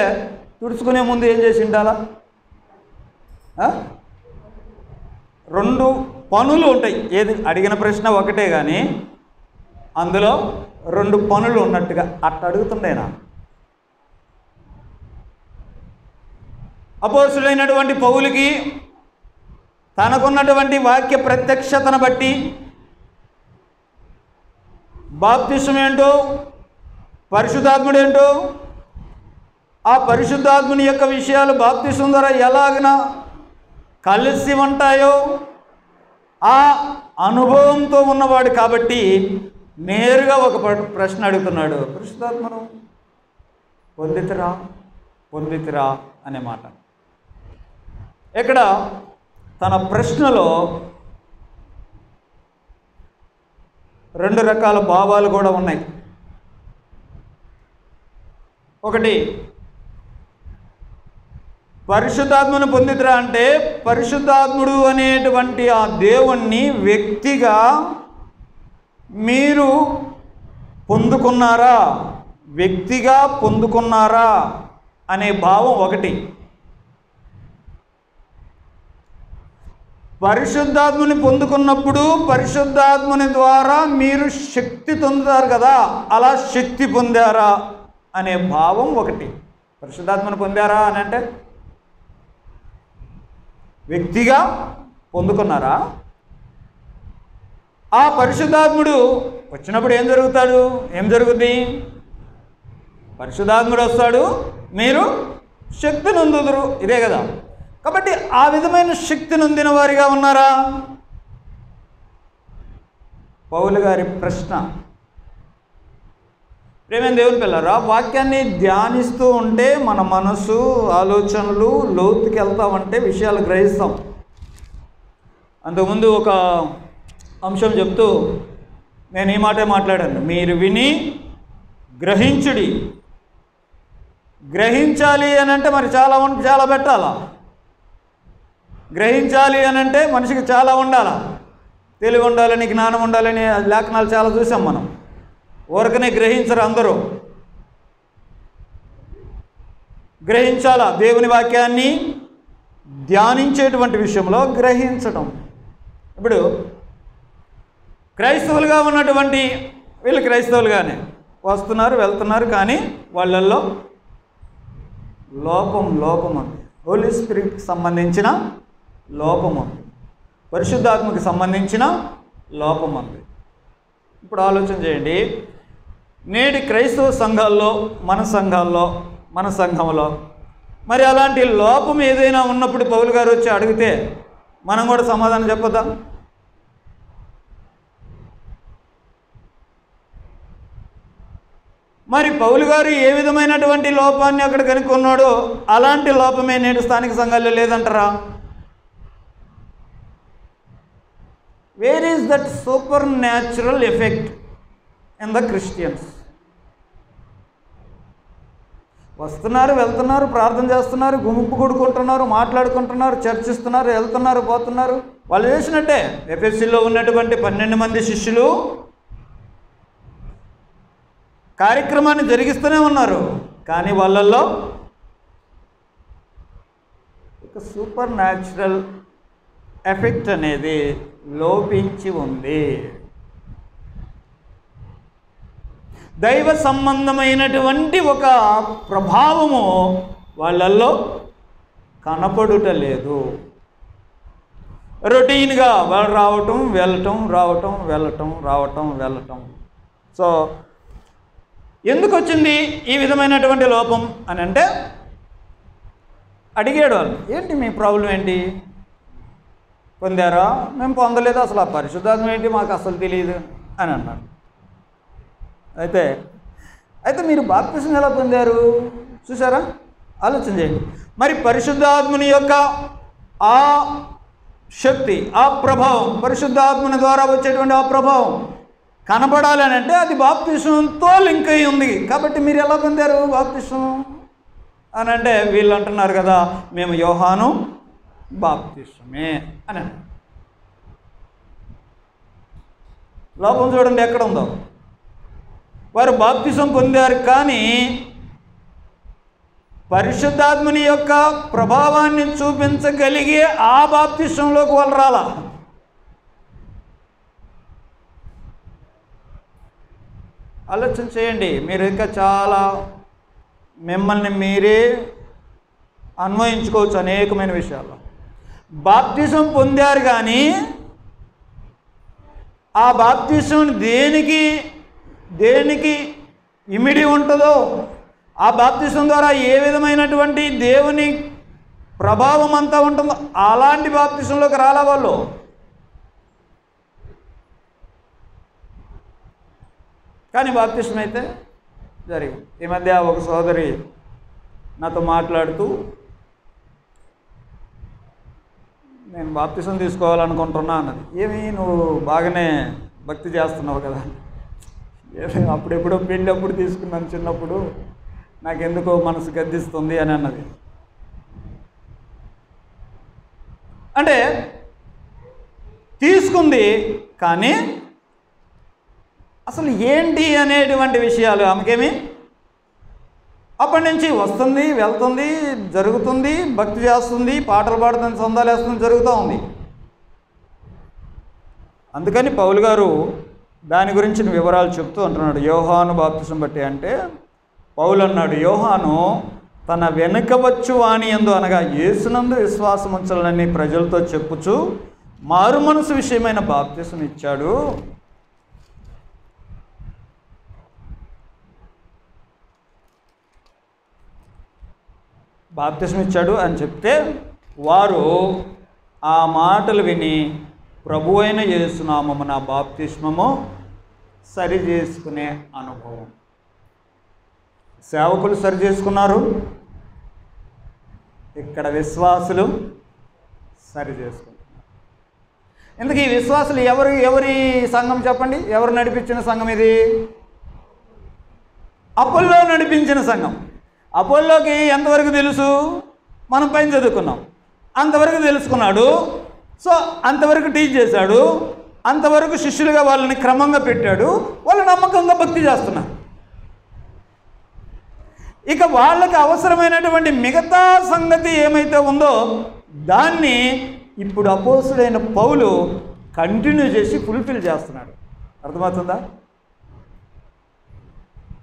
తుడుచుకునే ముందు ఏం చేసి ఉండాలా? 2 పనులు ఉంటాయి. ఏది అడిగిన ప్రశ్న ఒకటే కానీ అందులో 2 పనులు ఉన్నట్టుగా అట్ట అడుగుతుండేనా? అపోస్తులైనటువంటి పౌలుకి తనకున్నటువంటి వాక్య ప్రత్యక్షతను బట్టి బాప్తిసం ఏంటో, పరిశుద్ధాత్ముడు ఏంటో, ఆ పరిశుద్ధాత్ముని యొక్క విషయాలు బాప్తిసం ద్వారా ఎలాగన కలిసి ఉంటాయో ఆ అనుభవంతో ఉన్నవాడు కాబట్టి నేరుగా ఒక ప్రశ్న అడుగుతున్నాడు, పరిశుద్ధాత్మను పొందితిరా అనే మాట. ఇక్కడ తన ప్రశ్నలో 2 రకాల భావాలు కూడా ఉన్నాయి. ఒకటి, పరిశుద్ధాత్మను పొందితురా అంటే పరిశుద్ధాత్ముడు అనేటువంటి ఆ దేవుణ్ణి వ్యక్తిగా మీరు పొందుకున్నారా అనే భావం ఒకటి. పరిశుద్ధాత్మని పొందుకున్నప్పుడు పరిశుద్ధాత్మని ద్వారా మీరు శక్తి పొందుతారు కదా, అలా శక్తి పొందారా అనే భావం ఒకటి. పరిశుద్ధాత్మని పొందారా అని అంటే వ్యక్తిగా పొందుకున్నారా? ఆ పరిశుద్ధాత్ముడు వచ్చినప్పుడు ఏం జరుగుద్ది? పరిశుద్ధాత్ముడు వస్తాడు, మీరు శక్తి నొందుదురు, ఇదే కదా. కాబట్టి ఆ విధమైన శక్తి నొందిన వారిగా ఉన్నారా? పౌలు గారి ప్రశ్న. ప్రేమైన దేవుని పిల్లరా, వాక్యాన్ని ధ్యానిస్తూ ఉంటే మన మనసు ఆలోచనలు లోతుకి వెళ్తామంటే విషయాలు గ్రహిస్తాం. అంతకుముందు ఒక అంశం చెప్తూ నేను ఈ మాటే మాట్లాడాను, మీరు విని గ్రహించుడి. గ్రహించాలి అని అంటే మరి చాలా పెట్టాలా? గ్రహించాలి అని అంటే మనిషికి చాలా ఉండాలా? తెలివి ఉండాలని, జ్ఞానం ఉండాలని లేఖనాలు చాలా చూసాం మనం. ఊరకనే గ్రహించరు అందరూ. గ్రహించాలా? దేవుని వాక్యాన్ని ధ్యానించేటువంటి విషయంలో గ్రహించడం. ఇప్పుడు క్రైస్తవులుగా ఉన్నటువంటి వీళ్ళు క్రైస్తవులుగానే వస్తున్నారు వెళ్తున్నారు, కానీ వాళ్ళల్లో లోపం ఉంది. హోలీ స్పిరిట్కి సంబంధించిన లోపం ఉంది, పరిశుద్ధాత్మకి సంబంధించిన లోపం ఉంది. ఇప్పుడు ఆలోచన చేయండి, నేటి క్రైస్తవ సంఘాల్లో మన సంఘంలో మరి అలాంటి లోపం ఏదైనా ఉన్నప్పుడు పౌలు గారు వచ్చి అడిగితే మనం కూడా సమాధానం చెప్పదా? మరి పౌలు గారు ఏ విధమైనటువంటి లోపాన్ని అక్కడ కనుక్కున్నాడో అలాంటి లోపమే నేడు స్థానిక సంఘాల్లో లేదంటారా? Where is that super natural effect in the Christians? వస్తున్నారు వెళ్తున్నారు, ప్రార్థన చేస్తున్నారు, గుంపు కూడుకుంటున్నారు, మాట్లాడుకుంటున్నారు, చర్చిస్తున్నారు, వెళ్తున్నారు, పోతున్నారు. వాళ్ళు చేసినట్టే. ఎఫెసీలో ఉన్నటువంటి 12 మంది శిష్యులు కార్యక్రమాన్ని జరిగిస్తూనే ఉన్నారు, కానీ వాళ్ళల్లో ఒక సూపర్ న్యాచురల్ ఎఫెక్ట్ అనేది లోపించి ఉంది. దైవ సంబంధమైనటువంటి ఒక ప్రభావము వాళ్ళల్లో కనపడుట లేదు. రొటీన్గా వాళ్ళు రావటం వెళ్ళటం. సో ఎందుకు వచ్చింది ఈ విధమైనటువంటి లోపం అని అంటే, అడిగాడు వాళ్ళు, ఏంటి మీ ప్రాబ్లం ఏంటి? పొందారా? మేము పొందలేదు, అసలు ఆ పరిశుద్ధాత్మ ఏంటి మాకు అసలు తెలియదు అని అన్నాడు. అయితే అయితే మీరు బాప్తిసం ఎలా పొందారు చూసారా? ఆలోచన చేయండి. మరి పరిశుద్ధాత్మని యొక్క ఆ శక్తి, ఆ ప్రభావం, పరిశుద్ధాత్మని ద్వారా వచ్చేటువంటి ఆ ప్రభావం కనబడాలి అని అంటే అది బాప్తిసంతో లింక్ అయి ఉంది. కాబట్టి మీరు ఎలా పొందారు బాప్తిసం అని అంటే వీళ్ళు అంటున్నారు కదా, మేము యోహాను బాప్తిసమే అని. లోపం చూడండి ఎక్కడ ఉందో. వారు బాప్తిసం పొందారు కానీ పరిశుద్ధాత్మని యొక్క ప్రభావాన్ని చూపించగలిగే ఆ బాప్తిసంలోకి వాళ్ళు రాలా. ఆలోచన చేయండి. మీరు ఇంకా చాలా మిమ్మల్ని మీరే అన్వయించుకోవచ్చు అనేకమైన విషయాల్లో. బాప్తిసం పొందారు కానీ ఆ బాప్తిసం దేనికి ఇమిడి ఉంటుందో, ఆ బాప్తిసం ద్వారా ఏ విధమైనటువంటి దేవుని ప్రభావం అంతా ఉంటుందో అలాంటి బాప్తిసంలోకి రాలా వాళ్ళు. కానీ బాప్తిసం అయితే జరిగింది. ఈ మధ్య ఒక సోదరి నాతో మాట్లాడుతూ, నేను బాప్తిసం తీసుకోవాలనుకుంటున్నా అన్నది. ఏమి నువ్వు బాగానే భక్తి చేస్తున్నావు కదా, అప్పుడెప్పుడో పెళ్ళి అప్పుడు తీసుకున్నాను, చిన్నప్పుడు నాకెందుకో మనసు గద్దిస్తుంది అని అన్నది. అంటే తీసుకుంది కానీ అసలు ఏంటి అనేటువంటి విషయాలు ఆమెకేమి, అప్పటి నుంచి వస్తుంది, వెళ్తుంది, జరుగుతుంది, భక్తి చేస్తుంది, పాటలు పాడుతుంది, సందాలు వేస్తుంది, జరుగుతూ ఉంది. అందుకని పౌలు గారు దాని గురించిన వివరాలు చెప్తూ అంటున్నాడు. యోహాను బాప్తిసం బట్టి అంటే పౌలు అన్నాడు, యోహాను తన వెనుక వచ్చు వాని యందు అనగా యేసునందు విశ్వాసం ఉంచాలని ప్రజలతో చెప్పుచు మారు మనసు విషయమైన బాప్తిసం ఇచ్చాడు. బాప్తిసం ఇచ్చాడు అని చెప్తే వారు ఆ మాటలు విని ప్రభు అయిన యేసునామమున బాప్తిస్మము సరి చేసుకునే అనుభవం. సేవకులు సరి చేసుకున్నారు, ఇక్కడ విశ్వాసులు సరి చేసుకుంటున్నారు. ఎందుకు ఈ విశ్వాసులు ఎవరి సంఘం చెప్పండి? ఎవరు నడిపించిన సంఘం ఇది? అపోల్లో నడిపించిన సంఘం. అపోల్లోకి ఎంతవరకు తెలుసు? మనం పైన చదువుకున్నాం, అంతవరకు తెలుసుకున్నాడు. సో అంతవరకు టీచ్ చేశాడు, అంతవరకు శిష్యులుగా వాళ్ళని క్రమంగా పెట్టాడు, వాళ్ళు నమ్మకంగా భక్తి చేస్తున్నారు. ఇక వాళ్ళకి అవసరమైనటువంటి మిగతా సంగతి ఏమైతే ఉందో దాన్ని ఇప్పుడు అపోస్తుడైన పౌలు కంటిన్యూ చేసి ఫుల్ఫిల్ చేస్తున్నాడు. అర్థమవుతుందా?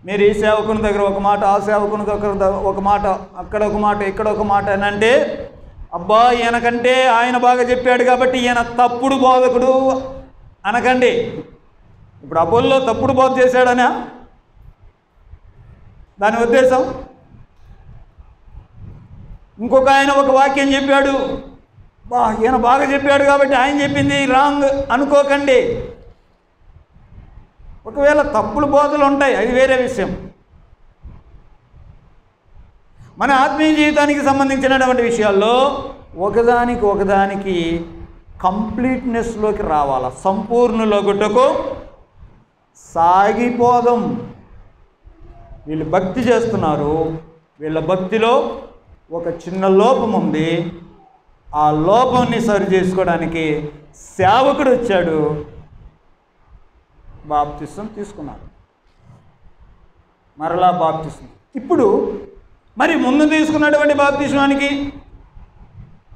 మీరు ఈ సేవకుని దగ్గర ఒక మాట, ఆ సేవకుని దగ్గర ఒక మాట, అక్కడ ఒక మాట, ఇక్కడ ఒక మాట అని అంటే, అబ్బా ఈయనకంటే ఆయన బాగా చెప్పాడు కాబట్టి ఈయన తప్పుడు బోధకుడు అనకండి. ఇప్పుడు అపోల్లో తప్పుడు బోధ చేశాడనా దాని ఉద్దేశం? ఇంకొక ఆయన ఒక వాక్యం చెప్పాడు, ఈయన బాగా చెప్పాడు కాబట్టి ఆయన చెప్పింది రాంగ్ అనుకోకండి. ఒకవేళ తప్పుడు బోధలు ఉంటాయి, అది వేరే విషయం. మన ఆత్మీయ జీవితానికి సంబంధించినటువంటి విషయాల్లో ఒకదానికి కంప్లీట్నెస్లోకి రావాలా, సంపూర్ణులగుటకు సాగిపోదాం. వీళ్ళు భక్తి చేస్తున్నారు, వీళ్ళ భక్తిలో ఒక చిన్న లోపం ఉంది. ఆ లోపాన్ని సరి చేసుకోవడానికి సేవకుడు వచ్చాడు, బాప్తిసం తీసుకున్నారు, మరలా బాప్తిసం. ఇప్పుడు మరి ముందు తీసుకున్నటువంటి బాప్తిస్మానికి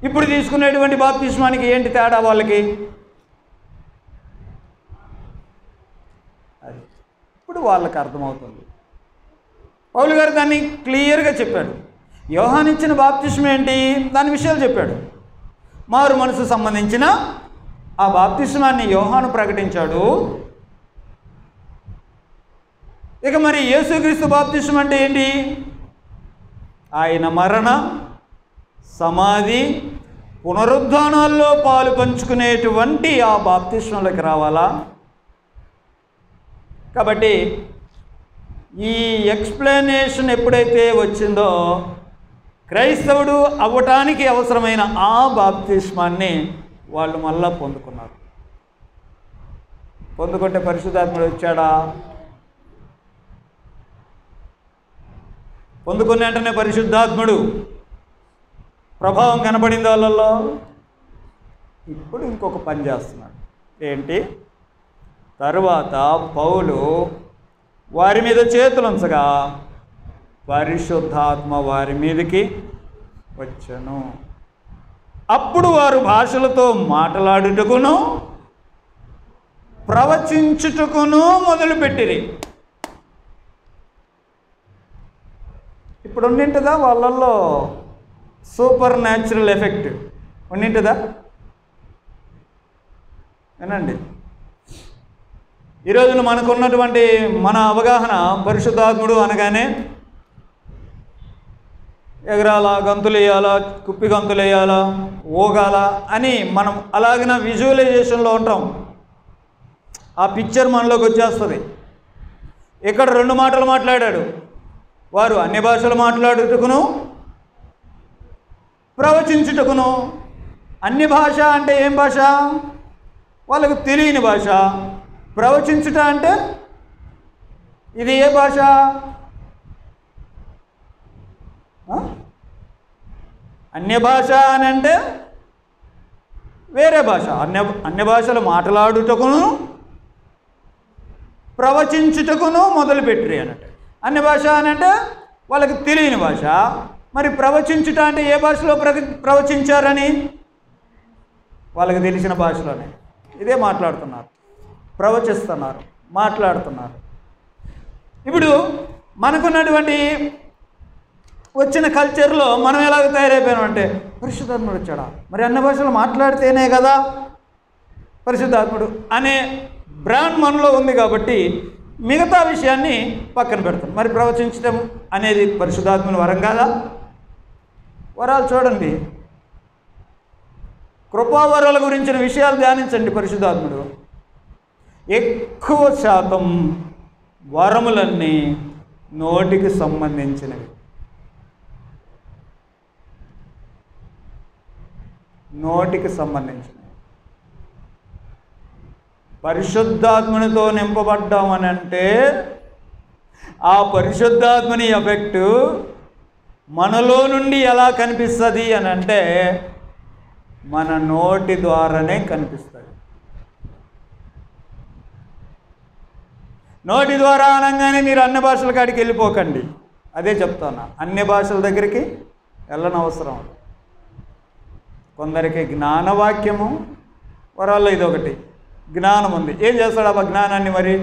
ఇప్పుడు తీసుకునేటువంటి బాప్తిస్మానికి ఏంటి తేడా వాళ్ళకి? అది ఇప్పుడు వాళ్ళకి అర్థమవుతుంది. పౌలు గారు దాన్ని క్లియర్గా చెప్పాడు. యోహాను ఇచ్చిన బాప్తిస్మం ఏంటి, దాని విషయాలు చెప్పాడు. మారు మనసు సంబంధించిన ఆ బాప్తిస్మాన్ని యోహాను ప్రకటించాడు. ఇక మరి యేసుక్రీస్తు బాప్తిస్మం అంటే ఏంటి? ఆయన మరణ, సమాధి, పునరుద్ధానాల్లో పాలు పంచుకునేటువంటి ఆ బాప్తిస్మంలోకి రావాలా? కాబట్టి ఈ ఎక్స్ప్లెనేషన్ ఎప్పుడైతే వచ్చిందో క్రైస్తవుడు అవ్వటానికి అవసరమైన ఆ బాప్తిస్మాన్ని వాళ్ళు మళ్ళా పొందుకున్నారు. పొందుకుంటే పరిశుద్ధాత్ముడు వచ్చాడా? పొందుకున్న వెంటనే పరిశుద్ధాత్ముడు ప్రభావం కనబడింది వాళ్ళల్లో. ఇప్పుడు ఇంకొక పని చేస్తున్నాడు. ఏంటి? తరువాత పౌలు వారి మీద చేతులుంచగా పరిశుద్ధాత్మ వారి మీదకి వచ్చెను. అప్పుడు వారు భాషలతో మాట్లాడుటకును ప్రవచించుటకును మొదలుపెట్టిరి. ఇప్పుడు ఉండింటుందా వాళ్ళల్లో సూపర్ న్యాచురల్ ఎఫెక్ట్? ఉండింటుందా? వినండి, ఈరోజున మనకున్నటువంటి మన అవగాహన పరిశుద్ధాత్ముడు అనగానే ఎగరాలా, గంతులు వేయాలా, కుప్పి గంతులు వేయాలా, ఊగాల అని మనం అలాగిన విజువలైజేషన్లో ఉంటాం. ఆ పిక్చర్ మనలోకి వచ్చేస్తుంది. ఇక్కడ 2 మాటలు మాట్లాడాడు. వారు అన్య భాషలు మాట్లాడుటకును ప్రవచించుటకును. అన్య భాష అంటే ఏం భాష? వాళ్ళకు తెలియని భాష. ప్రవచించుట అంటే ఇది ఏ భాష? అన్య భాష అని అంటే వేరే భాష. అన్య భాషలు మాట్లాడుటకును ప్రవచించుటకును మొదలుపెట్టిరి అన్నట్టు. అన్య భాష అని అంటే వాళ్ళకి తెలియని భాష. మరి ప్రవచించుట అంటే ఏ భాషలో ప్రవచించారని? వాళ్ళకి తెలిసిన భాషలోనే. ఇదే మాట్లాడుతున్నారు, ప్రవచిస్తున్నారు, మాట్లాడుతున్నారు. ఇప్పుడు మనకున్నటువంటి వచ్చిన కల్చర్లో మనం ఎలాగ తయారైపోయామంటే పరిశుద్ధాత్ముడు వచ్చాడా, మరి అన్ని భాషలు మాట్లాడితేనే కదా పరిశుద్ధాత్ముడు అనే బ్రాండ్ మనలో ఉంది. కాబట్టి మిగతా విషయాన్ని పక్కన పెడతాం. మరి ప్రవచించడం అనేది పరిశుద్ధాత్ముని వరం కాదా? వరాలు చూడండి, కృపావరాల గురించిన విషయాలు ధ్యానించండి. పరిశుద్ధాత్ముడు ఎక్కువ శాతం వరములన్నీ నోటికి సంబంధించినవి. నోటికి సంబంధించినవి. పరిశుద్ధాత్మనితో నింపబడ్డామని అంటే ఆ పరిశుద్ధాత్మని ఎఫెక్టు మనలో నుండి ఎలా కనిపిస్తుంది అని అంటే మన నోటి ద్వారానే కనిపిస్తుంది. నోటి ద్వారా అనగానే మీరు అన్ని భాషల కాడికి వెళ్ళిపోకండి. అదే చెప్తాను, అన్ని భాషల దగ్గరికి వెళ్ళనవసరం. కొందరికి జ్ఞానవాక్యము వరాల్లో ఇదొకటి, జ్ఞానం ఉంది. ఏం చేస్తాడు ఆ జ్ఞానాన్ని? మరి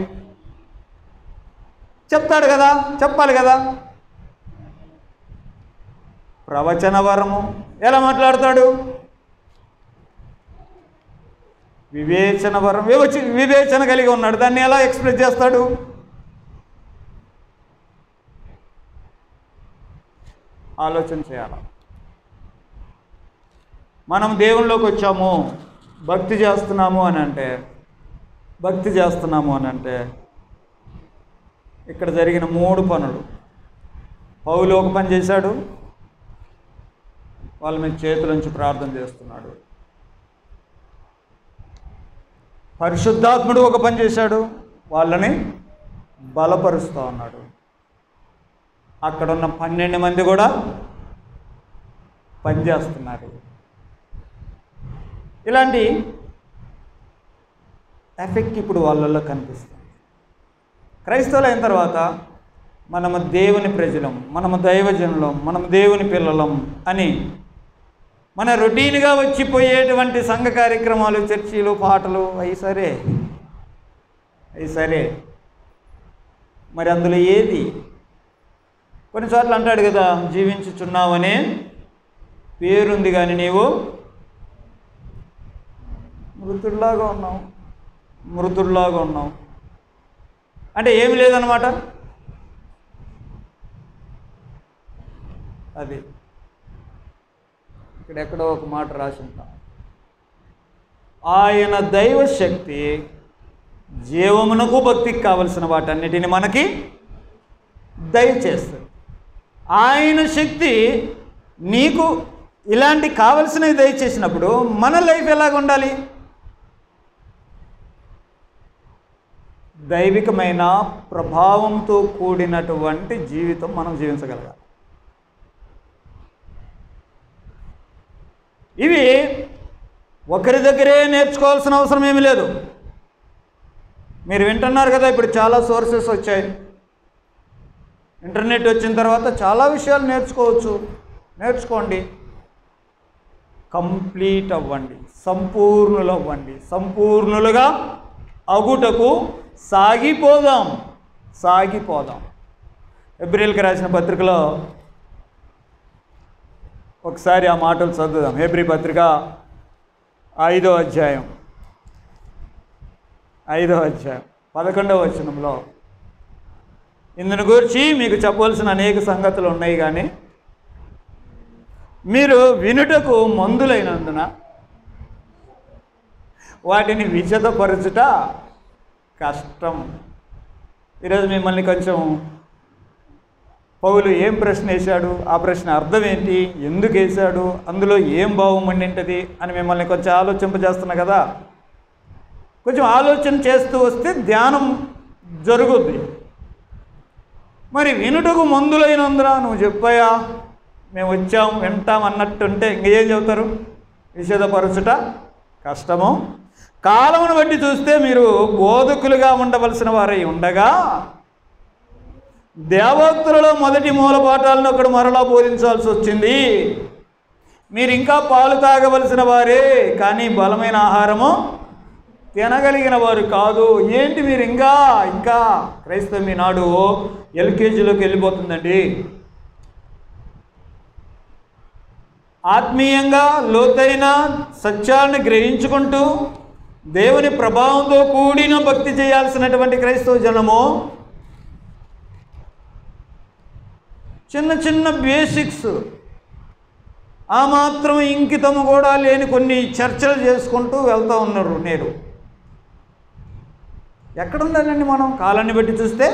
చెప్తాడు కదా, చెప్పాలి కదా. ప్రవచన వరము ఎలా మాట్లాడతాడు? వివేచన వరం, వివేచన కలిగి ఉన్నాడు, దాన్ని ఎలా ఎక్స్ప్రెస్ చేస్తాడు? ఆలోచన చేయాలి. మనం దేవుళ్ళలోకి వచ్చాము, భక్తి చేస్తున్నాము అని అంటే ఇక్కడ జరిగిన 3 పనులు. పౌలు ఒక పని చేశాడు, వాళ్ళ మీద చేతులుంచి ప్రార్థన చేస్తున్నాడు. పరిశుద్ధాత్ముడు ఒక పని చేశాడు, వాళ్ళని బలపరుస్తూ ఉన్నాడు. అక్కడున్న 12 మంది కూడా పనిచేస్తున్నారు. ఇలాంటి ఎఫెక్ట్ ఇప్పుడు వాళ్ళల్లో కనిపిస్తుంది. క్రైస్తవులు అయిన తర్వాత మనము దేవుని ప్రజలం, మనము దైవజనులం, మనము దేవుని పిల్లలం అని మన రొటీన్గా వచ్చిపోయేటువంటి సంఘ కార్యక్రమాలు, చర్చీలు, పాటలు అవి సరే. మరి అందులో ఏది? కొన్నిసార్లు అంటాడు కదా, జీవించుచున్నావనే పేరుంది కానీ నీవు మృతుల్లాగా ఉన్నావు అంటే ఏమి లేదన్నమాట. అది ఇక్కడెక్కడో ఒక మాట రాసి ఉంటాం, ఆయన దైవశక్తి జీవమునకు భక్తికి కావలసిన వాటన్నిటిని మనకి దయచేస్తాడు. ఆయన శక్తి నీకు ఇలాంటి కావలసినవి దయచేసినప్పుడు మన లైఫ్ ఎలాగ ఉండాలి? దైవికమైన ప్రభావంతో కూడినటువంటి జీవితం మనం జీవించగలగాలి. ఇవి ఒకరి దగ్గరే నేర్చుకోవాల్సిన అవసరం ఏమీ లేదు. మీరు వింటున్నారు కదా, ఇప్పుడు చాలా సోర్సెస్ వచ్చాయి. ఇంటర్నెట్ వచ్చిన తర్వాత చాలా విషయాలు నేర్చుకోండి. కంప్లీట్ అవ్వండి, సంపూర్ణులు అవ్వండి. సంపూర్ణులుగా అగుటకు సాగిపోదాం. హెబ్రీయులకు రాసిన పత్రికలో ఒకసారి ఆ మాటలు చదువుదాం. హెబ్రీ పత్రిక 5వ అధ్యాయం 11వ వచనంలో, ఇందును గురించి మీకు చెప్పవలసిన అనేక సంగతులు ఉన్నాయి, కానీ మీరు వినుటకు మందులైనందున వాటిని విశదపరచుట కష్టం. ఈరోజు మిమ్మల్ని కొంచెం పౌలు ఏం ప్రశ్న వేశాడు, ఆ ప్రశ్న అర్థం ఏంటి, ఎందుకు వేశాడు, అందులో ఏం భావం ఉండింటది అని మిమ్మల్ని కొంచెం ఆలోచింపజేస్తున్నా కదా. కొంచెం ఆలోచన చేస్తూ వస్తే ధ్యానం జరుగుద్ది. మరి వినుటకు మందులైనందున నువ్వు చెప్పాయా, మేము వచ్చాం వింటాం అన్నట్టుంటే ఇంకేం చెబుతారు? విషదపరచుట కష్టము. కాలమును బట్టి చూస్తే మీరు బోధకులుగా ఉండవలసిన వారై ఉండగా దేవోక్తులలో మొదటి మూలపాఠాలను ఒకడు మరలా బోధించాల్సి వచ్చింది. మీరు ఇంకా పాలు తాగవలసిన వారే, కానీ బలమైన ఆహారము తినగలిగిన వారు కాదు. ఏంటి మీరు ఇంకా క్రైస్తవం ఈనాడు ఎల్కేజీలోకి వెళ్ళిపోతుందండి. ఆత్మీయంగా లోతైన సత్యాలను గ్రహించుకుంటూ దేవుని ప్రభావంతో కూడిన భక్తి చేయాల్సినటువంటి క్రైస్తవ జనము చిన్న బేసిక్స్, ఆ మాత్రం ఇంకితము కూడా లేని కొన్ని చర్చలు చేసుకుంటూ వెళ్తూ ఉన్నారు. నేను ఎక్కడ ఉండాలండి? మనం కాలాన్ని బట్టి చూస్తే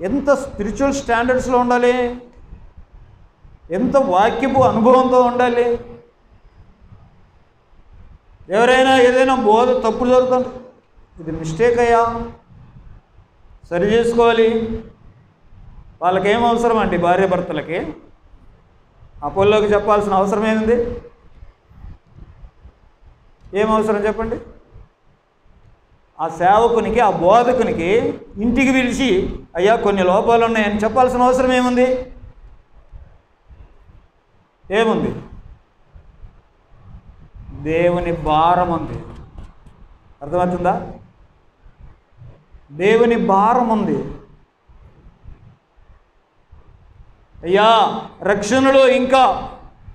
ఎంత స్పిరిచువల్ స్టాండర్డ్స్లో ఉండాలి, ఎంత వాక్యపు అనుభవంతో ఉండాలి. ఎవరైనా ఏదైనా బోధ తప్పు జరుగుతుంది, ఇది మిస్టేక్ అయ్యా, సరి చేసుకోవాలి. వాళ్ళకేం అవసరం అండి? భార్య భర్తలకి అపోల్లోకి చెప్పాల్సిన అవసరం ఏముంది? ఏం అవసరం చెప్పండి? ఆ సేవకునికి, ఆ బోధకునికి ఇంటికి పిలిచి అయ్యా కొన్ని లోపాలు ఉన్నాయని చెప్పాల్సిన అవసరం ఏముంది? దేవుని భారం ఉంది. అర్థమవుతుందా? దేవుని భారం ఉంది. అయ్యా రక్షణలో ఇంకా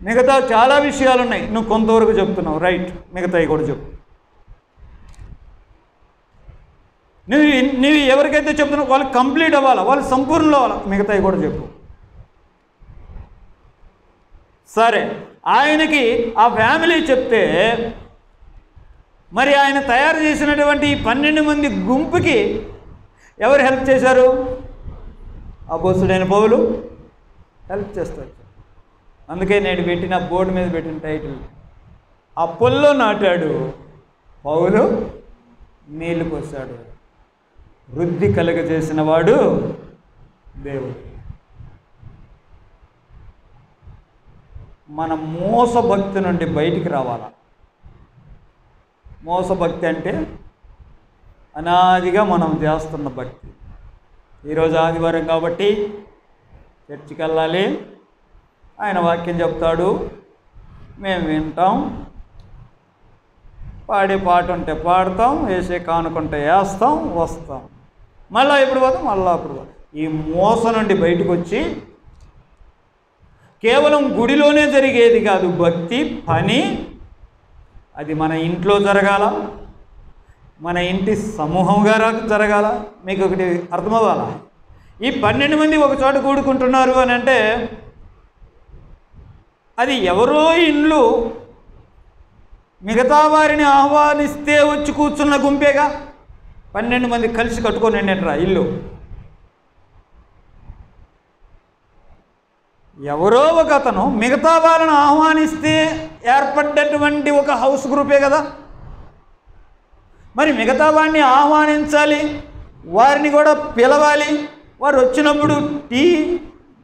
మిగతా చాలా విషయాలు ఉన్నాయి, నువ్వు కొంతవరకు చెప్తున్నావు, రైట్, మిగతాయి కూడా చెప్పు. నువ్వు ఎవరికైతే చెప్తున్నావు వాళ్ళు కంప్లీట్ అవ్వాలా, వాళ్ళు సంపూర్ణలో అవ్వాలా, మిగతాయి కూడా చెప్పు. సరే, ఆయనకి ఆ ఫ్యామిలీ చెప్తే మరి ఆయన తయారు చేసినటువంటి 12 మంది గుంపుకి ఎవరు హెల్ప్ చేశారు? అపోస్తలుడైన పౌలు హెల్ప్ చేస్తాడు. అందుకే నేను పెట్టిన బోర్డు మీద పెట్టిన టైటిల్ అపోల్లో నాటాడు, పౌలు నీళ్లు పోసాడు, వృద్ధి కలుగజేసిన వాడు దేవుడు. మన మోసభక్తి నుండి బయటికి రావాలా. మోసభక్తి అంటే అనాదిగా మనం చేస్తున్న భక్తి. ఈరోజు ఆదివారం కాబట్టి చర్చికి వెళ్ళాలి, ఆయన వాక్యం చెప్తాడు, మేము వింటాం, పాడే పాట ఉంటే పాడతాం, వేసే కానుకుంటే వేస్తాం, వస్తాం, మళ్ళీ ఎప్పుడు పోతాం, మళ్ళీ అప్పుడు పోతాం. ఈ మోస నుండి బయటకు వచ్చి కేవలం గుడిలోనే జరిగేది కాదు భక్తి పని, అది మన ఇంట్లో జరగాల, మన ఇంటి సమూహంగా జరగాల. మీకు ఒకటి అర్థమవ్వాలా, ఈ 12 మంది ఒక చోట కూడుకుంటున్నారు అని అంటే అది ఎవరో ఇండ్లు మిగతా వారిని ఆహ్వానిస్తే వచ్చి కూర్చున్న గుంపేగా. 12 మంది కలిసి కట్టుకొని నిండేట్రా ఇల్లు. ఎవరో ఒక అతను మిగతా వాళ్ళను ఆహ్వానిస్తే ఏర్పడ్డటువంటి ఒక హౌస్ గ్రూపే కదా. మరి మిగతా వాడిని ఆహ్వానించాలి, వారిని కూడా పిలవాలి. వారు వచ్చినప్పుడు టీ,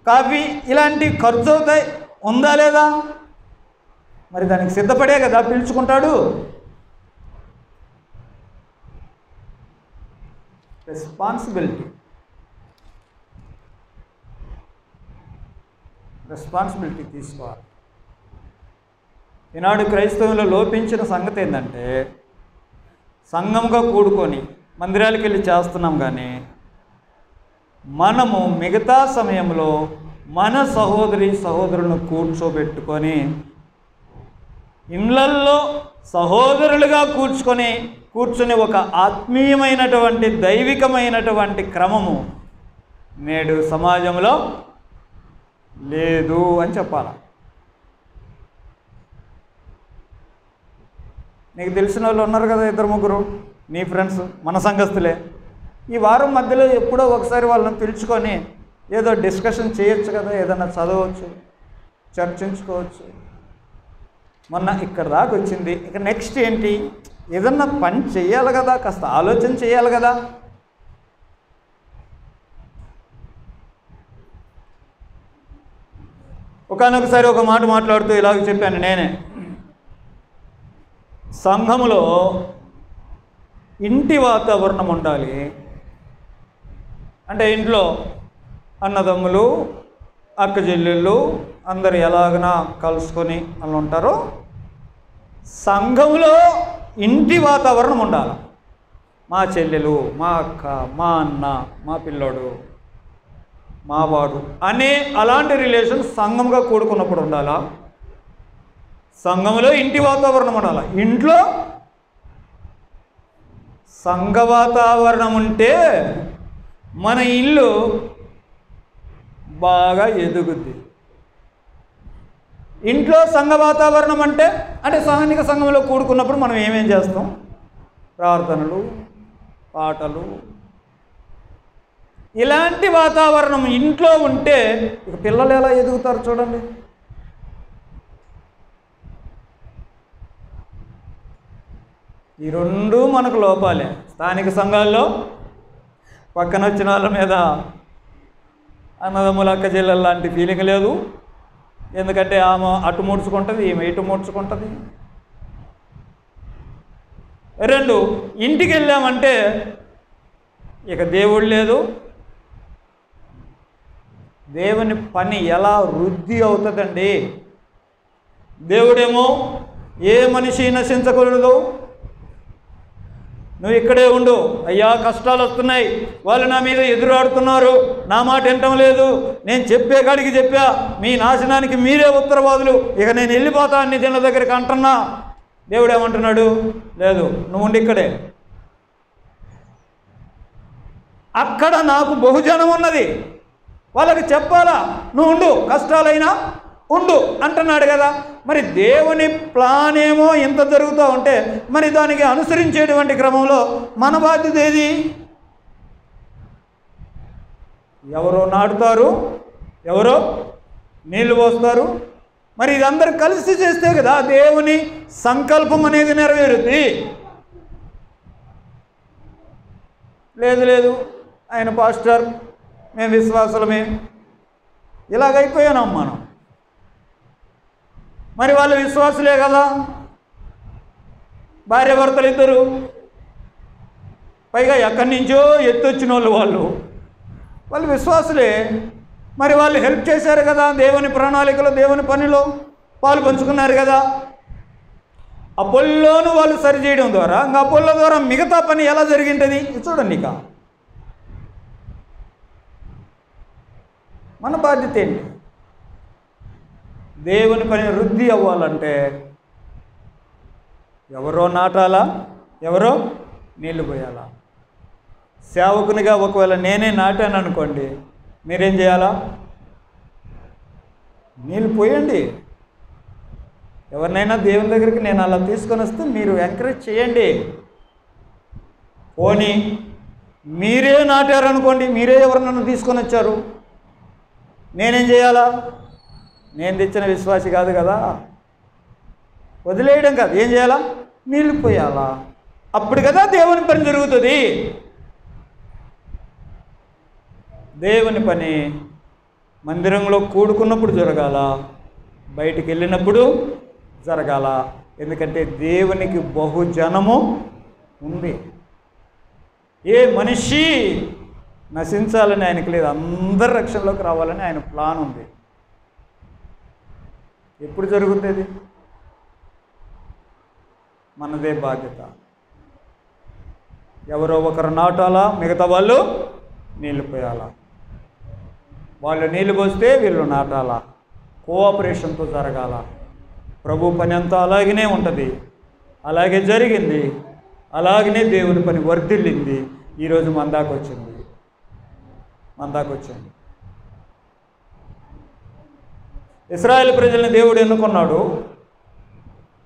కాఫీ ఇలాంటివి ఖర్చు అవుతాయి, ఉందా లేదా? మరి దానికి సిద్ధపడే కదా పిలుచుకుంటాడు. రెస్పాన్సిబిలిటీ తీసుకోవాలి. ఈనాడు క్రైస్తవుల్లో లోపించిన సంగతి ఏంటంటే, సంఘంగా కూడుకొని మందిరాలకు వెళ్ళి చేస్తున్నాం, కానీ మనము మిగతా సమయంలో మన సహోదరులను కూర్చోబెట్టుకొని ఇళ్ళల్లో సహోదరులుగా కూర్చుని ఒక ఆత్మీయమైనటువంటి దైవికమైనటువంటి క్రమము నేడు సమాజంలో లేదు అని చెప్పాలి. నీకు తెలిసిన వాళ్ళు ఉన్నారు కదా, 2-3 నీ ఫ్రెండ్స్, మన సంఘస్థులే. ఈ వారం మధ్యలో ఎప్పుడో ఒకసారి వాళ్ళని పిలుచుకొని ఏదో డిస్కషన్ చేయొచ్చు కదా, ఏదైనా చదవచ్చు, చర్చించుకోవచ్చు. మొన్న ఇక్కడ దాకా వచ్చింది, ఇక నెక్స్ట్ ఏంటి, ఏదన్నా పని చేయాలి కదా, కాస్త ఆలోచన చేయాలి కదా. ఒకనొకసారి ఒక మాట మాట్లాడుతూ ఇలాగ చెప్పాను నేనే, సంఘములో ఇంటి వాతావరణం ఉండాలి. అంటే ఇంట్లో అన్నదమ్ములు, అక్క చెల్లెళ్ళు అందరు ఎలాగనా కలుసుకొని అలా ఉంటారో, సంఘంలో ఇంటి వాతావరణం ఉండాలి. మా చెల్లెలు, మా అక్క, మా అన్న, మా పిల్లోడు, మావాడు అనే అలాంటి రిలేషన్ సంఘంగా కూడుకున్నప్పుడు ఉండాలా. సంఘంలో ఇంటి వాతావరణం ఉండాలి. ఇంట్లో సంఘ వాతావరణం ఉంటే మన ఇల్లు బాగా ఎదుగుద్ది. ఇంట్లో సంఘ వాతావరణం అంటే స్థానిక సంఘంలో కూడుకున్నప్పుడు మనం ఏమేం చేస్తాం, ప్రార్థనలు, పాటలు, ఇలాంటి వాతావరణం ఇంట్లో ఉంటే ఇక పిల్లలు ఎలా ఎదుగుతారు చూడండి. ఈ రెండు మనకు లోపాలే. స్థానిక సంఘాల్లో పక్కన వచ్చిన వాళ్ళ మీద అన్నదమ్ముల అక్క చెల్లెలు లాంటి ఫీలింగ్ లేదు. ఎందుకంటే ఆమె అటు ముడుచుకుంటుంది, ఈమె ఇటు ముడుచుకుంటుంది. 2 ఇంటికి వెళ్ళామంటే ఇక దేవుడు లేదు. దేవుని పని ఎలా వృద్ధి అవుతుందండి. దేవుడేమో ఏ మనిషి నశించకూడదు, నువ్వు ఇక్కడే ఉండు, అయ్యా కష్టాలు వస్తున్నాయి, వాళ్ళు నా మీద ఎదురాడుతున్నారు, నా మాట వినటం లేదు, నేను చెప్పే కాడికి చెప్పా, మీ నాశనానికి మీరే ఉత్తరవాదులు, ఇక నేను వెళ్ళిపోతా అన్ని దీని దగ్గరికి అంటున్నా. దేవుడు ఏమంటున్నాడు, లేదు నువ్వు ఉండి ఇక్కడే, అక్కడ నాకు బహుజనం ఉన్నది, వాళ్ళకి చెప్పాలా, నువ్వు ఉండు, కష్టాలైనా ఉండు అంటున్నాడు కదా. మరి దేవుని ప్లాన్ ఏమో ఇంత జరుగుతూ ఉంటే మరి దానికి అనుసరించేటువంటి క్రమంలో మన బాధ్యత ఏది? ఎవరో నాటుతారు, ఎవరో నీళ్లు పోస్తారు. మరి ఇదందరూ కలిసి చేస్తే కదా దేవుని సంకల్పం అనేది నెరవేరుద్ది. లేదు లేదు ఆయన పాస్టర్, మేము విశ్వాసులమే, ఇలాగైపోయాం మనం. మరి వాళ్ళు విశ్వాసులే కదా, భార్యాభర్తలు ఇద్దరు, పైగా ఎక్కడి నుంచో ఎత్తొచ్చిన వాళ్ళు విశ్వాసులే. మరి వాళ్ళు హెల్ప్ చేశారు కదా, దేవుని ప్రణాళికలో దేవుని పనిలో పాలు పంచుకున్నారు కదా. అపోల్లోను వాళ్ళు సరిచేయడం ద్వారా ఇంకా అపోల్లో ద్వారా మిగతా పని ఎలా జరిగింటుంది చూడండి. ఇక మన బాధ్యత ఏంటి? దేవుని పని వృద్ధి అవ్వాలంటే ఎవరో నాటాలా, ఎవరో నీళ్లు పోయాలా. సేవకునిగా ఒకవేళ నేనే నాటాను అనుకోండి, మీరేం చేయాలా? నీళ్ళు పోయండి. ఎవరినైనా దేవుని దగ్గరికి నేను అలా తీసుకొని వస్తే మీరు ఎంకరేజ్ చేయండి. పోనీ మీరే నాటారనుకోండి, మీరే ఎవరినైనా తీసుకొని వచ్చారు, నేనేం చేయాలా? నేను తెచ్చిన విశ్వాసి కాదు కదా. వదిలేయడం కాదు, ఏం చేయాలా? నీళ్ళు పోయాలా. అప్పుడు కదా దేవుని పని జరుగుతుంది. దేవుని పని మందిరంలో కూడుకున్నప్పుడు జరగాల, బయటికి వెళ్ళినప్పుడు జరగాల. ఎందుకంటే దేవునికి బహుజనము ఉంది. ఏ మనిషి నశించాలని ఆయనకి లేదు, అందరు రక్షణలోకి రావాలని ఆయన ప్లాన్ ఉంది. ఎప్పుడు జరుగుతుంది? మనదే బాధ్యత. ఎవరో ఒకరు నాటాలా, మిగతా వాళ్ళు నీళ్ళు పోయాలా. వాళ్ళు నీళ్ళు పోస్తే వీళ్ళు నాటాలా. కోఆపరేషన్తో జరగాల. ప్రభు పని అంతా అలాగనే ఉంటుంది. అలాగే జరిగింది, అలాగనే దేవుని పని వర్ధిల్లింది. ఈరోజు మన దాకా వచ్చింది. ఇశ్రాయేలు ప్రజల్ని దేవుడు ఎన్నుకున్నాడు.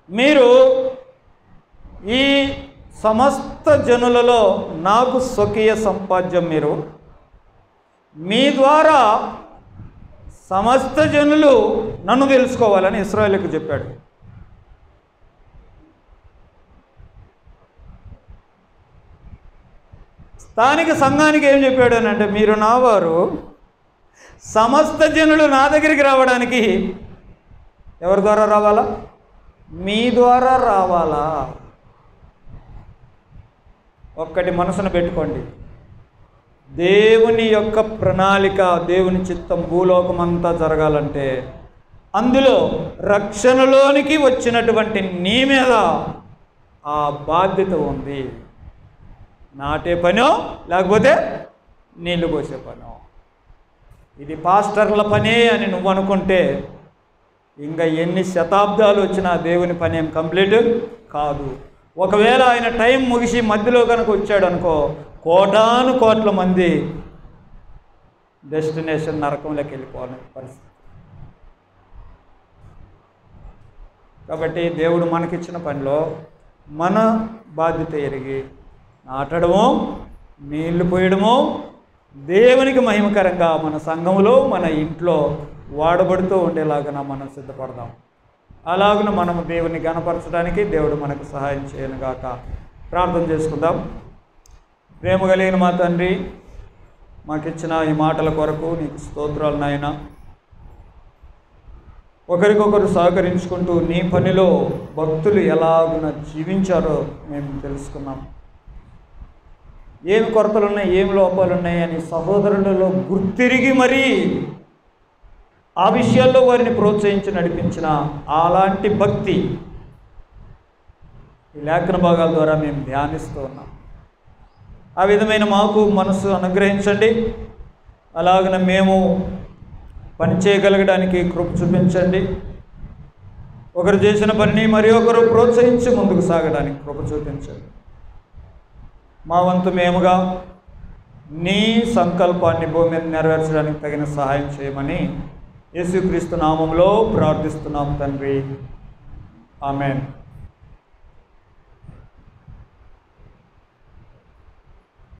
మీరు ఈ సమస్త జనులలో నాకు స్వకీయ సంపాద్యం, మీరు మీ ద్వారా సమస్త జనులు నన్ను తెలుసుకోవాలని ఇశ్రాయేలుకు చెప్పాడు. స్థానిక సంఘానికి ఏం చెప్పాడు అని అంటే, మీరు నా వారు, సమస్త జనులు నా దగ్గరికి రావడానికి ఎవరి ద్వారా రావాలా? మీ ద్వారా రావాలా. ఒక్కటి మనసును పెట్టుకోండి, దేవుని యొక్క ప్రణాళిక, దేవుని చిత్తం భూలోకమంతా జరగాలంటే అందులో రక్షణలోనికి వచ్చినటువంటి నీ మీద ఆ బాధ్యత ఉంది. నాటే పనో లేకపోతే నీళ్లు పోసే పనో. ఇది పాస్టర్ల పనే అని నువ్వు అనుకుంటే ఇంకా ఎన్ని శతాబ్దాలు వచ్చినా దేవుని పని ఏం కంప్లీట్ కాదు. ఒకవేళ ఆయన టైం ముగిసి మధ్యలో కనుక వచ్చాడు అనుకో, కోటాను కోట్ల మంది డెస్టినేషన్ నరకంలోకి వెళ్ళిపోవాలని పరిస్థితి. కాబట్టి దేవుడు మనకిచ్చిన పనిలో మన బాధ్యత ఎరిగి నాటడము, నీళ్లు పోయడము, దేవునికి మహిమకరంగా మన సంఘంలో, మన ఇంట్లో వాడబడుతూ ఉండేలాగా మనం సిద్ధపడదాం. అలాగున మనము దేవుని గణపరచడానికి దేవుడు మనకు సహాయం చేయనుగాక. ప్రార్థన చేసుకుందాం. ప్రేమ కలిగిన మా తండ్రి, మాకిచ్చిన ఈ మాటల కొరకు నీకు స్తోత్రాలు నాయన. ఒకరికొకరు సహకరించుకుంటూ నీ పనిలో భక్తులు ఎలాగున జీవించారో మేము తెలుసుకున్నాం. ఏమి కొరతలు ఉన్నాయి, ఏమి లోపాలు ఉన్నాయి అని సహోదరులలో గుర్తిరిగి మరీ ఆ విషయాల్లో వారిని ప్రోత్సహించి నడిపించిన అలాంటి భక్తి ఈ లేఖన భాగాల ద్వారా మేము ధ్యానిస్తూ ఉన్నాం. ఆ విధమైన మాకు మనసు అనుగ్రహించండి. అలాగనే మేము పని చేయగలగడానికి కృప చూపించండి. ఒకరు చేసిన పనిని మరి ఒకరు ప్రోత్సహించి ముందుకు సాగడానికి కృప చూపించండి. మా వంతు మేముగా నీ సంకల్పాన్ని భూమి మీద నెరవేర్చడానికి తగిన సహాయం చేయమని యేసుక్రీస్తు నామములో ప్రార్థిస్తున్నాం తండ్రి. ఆమేన్.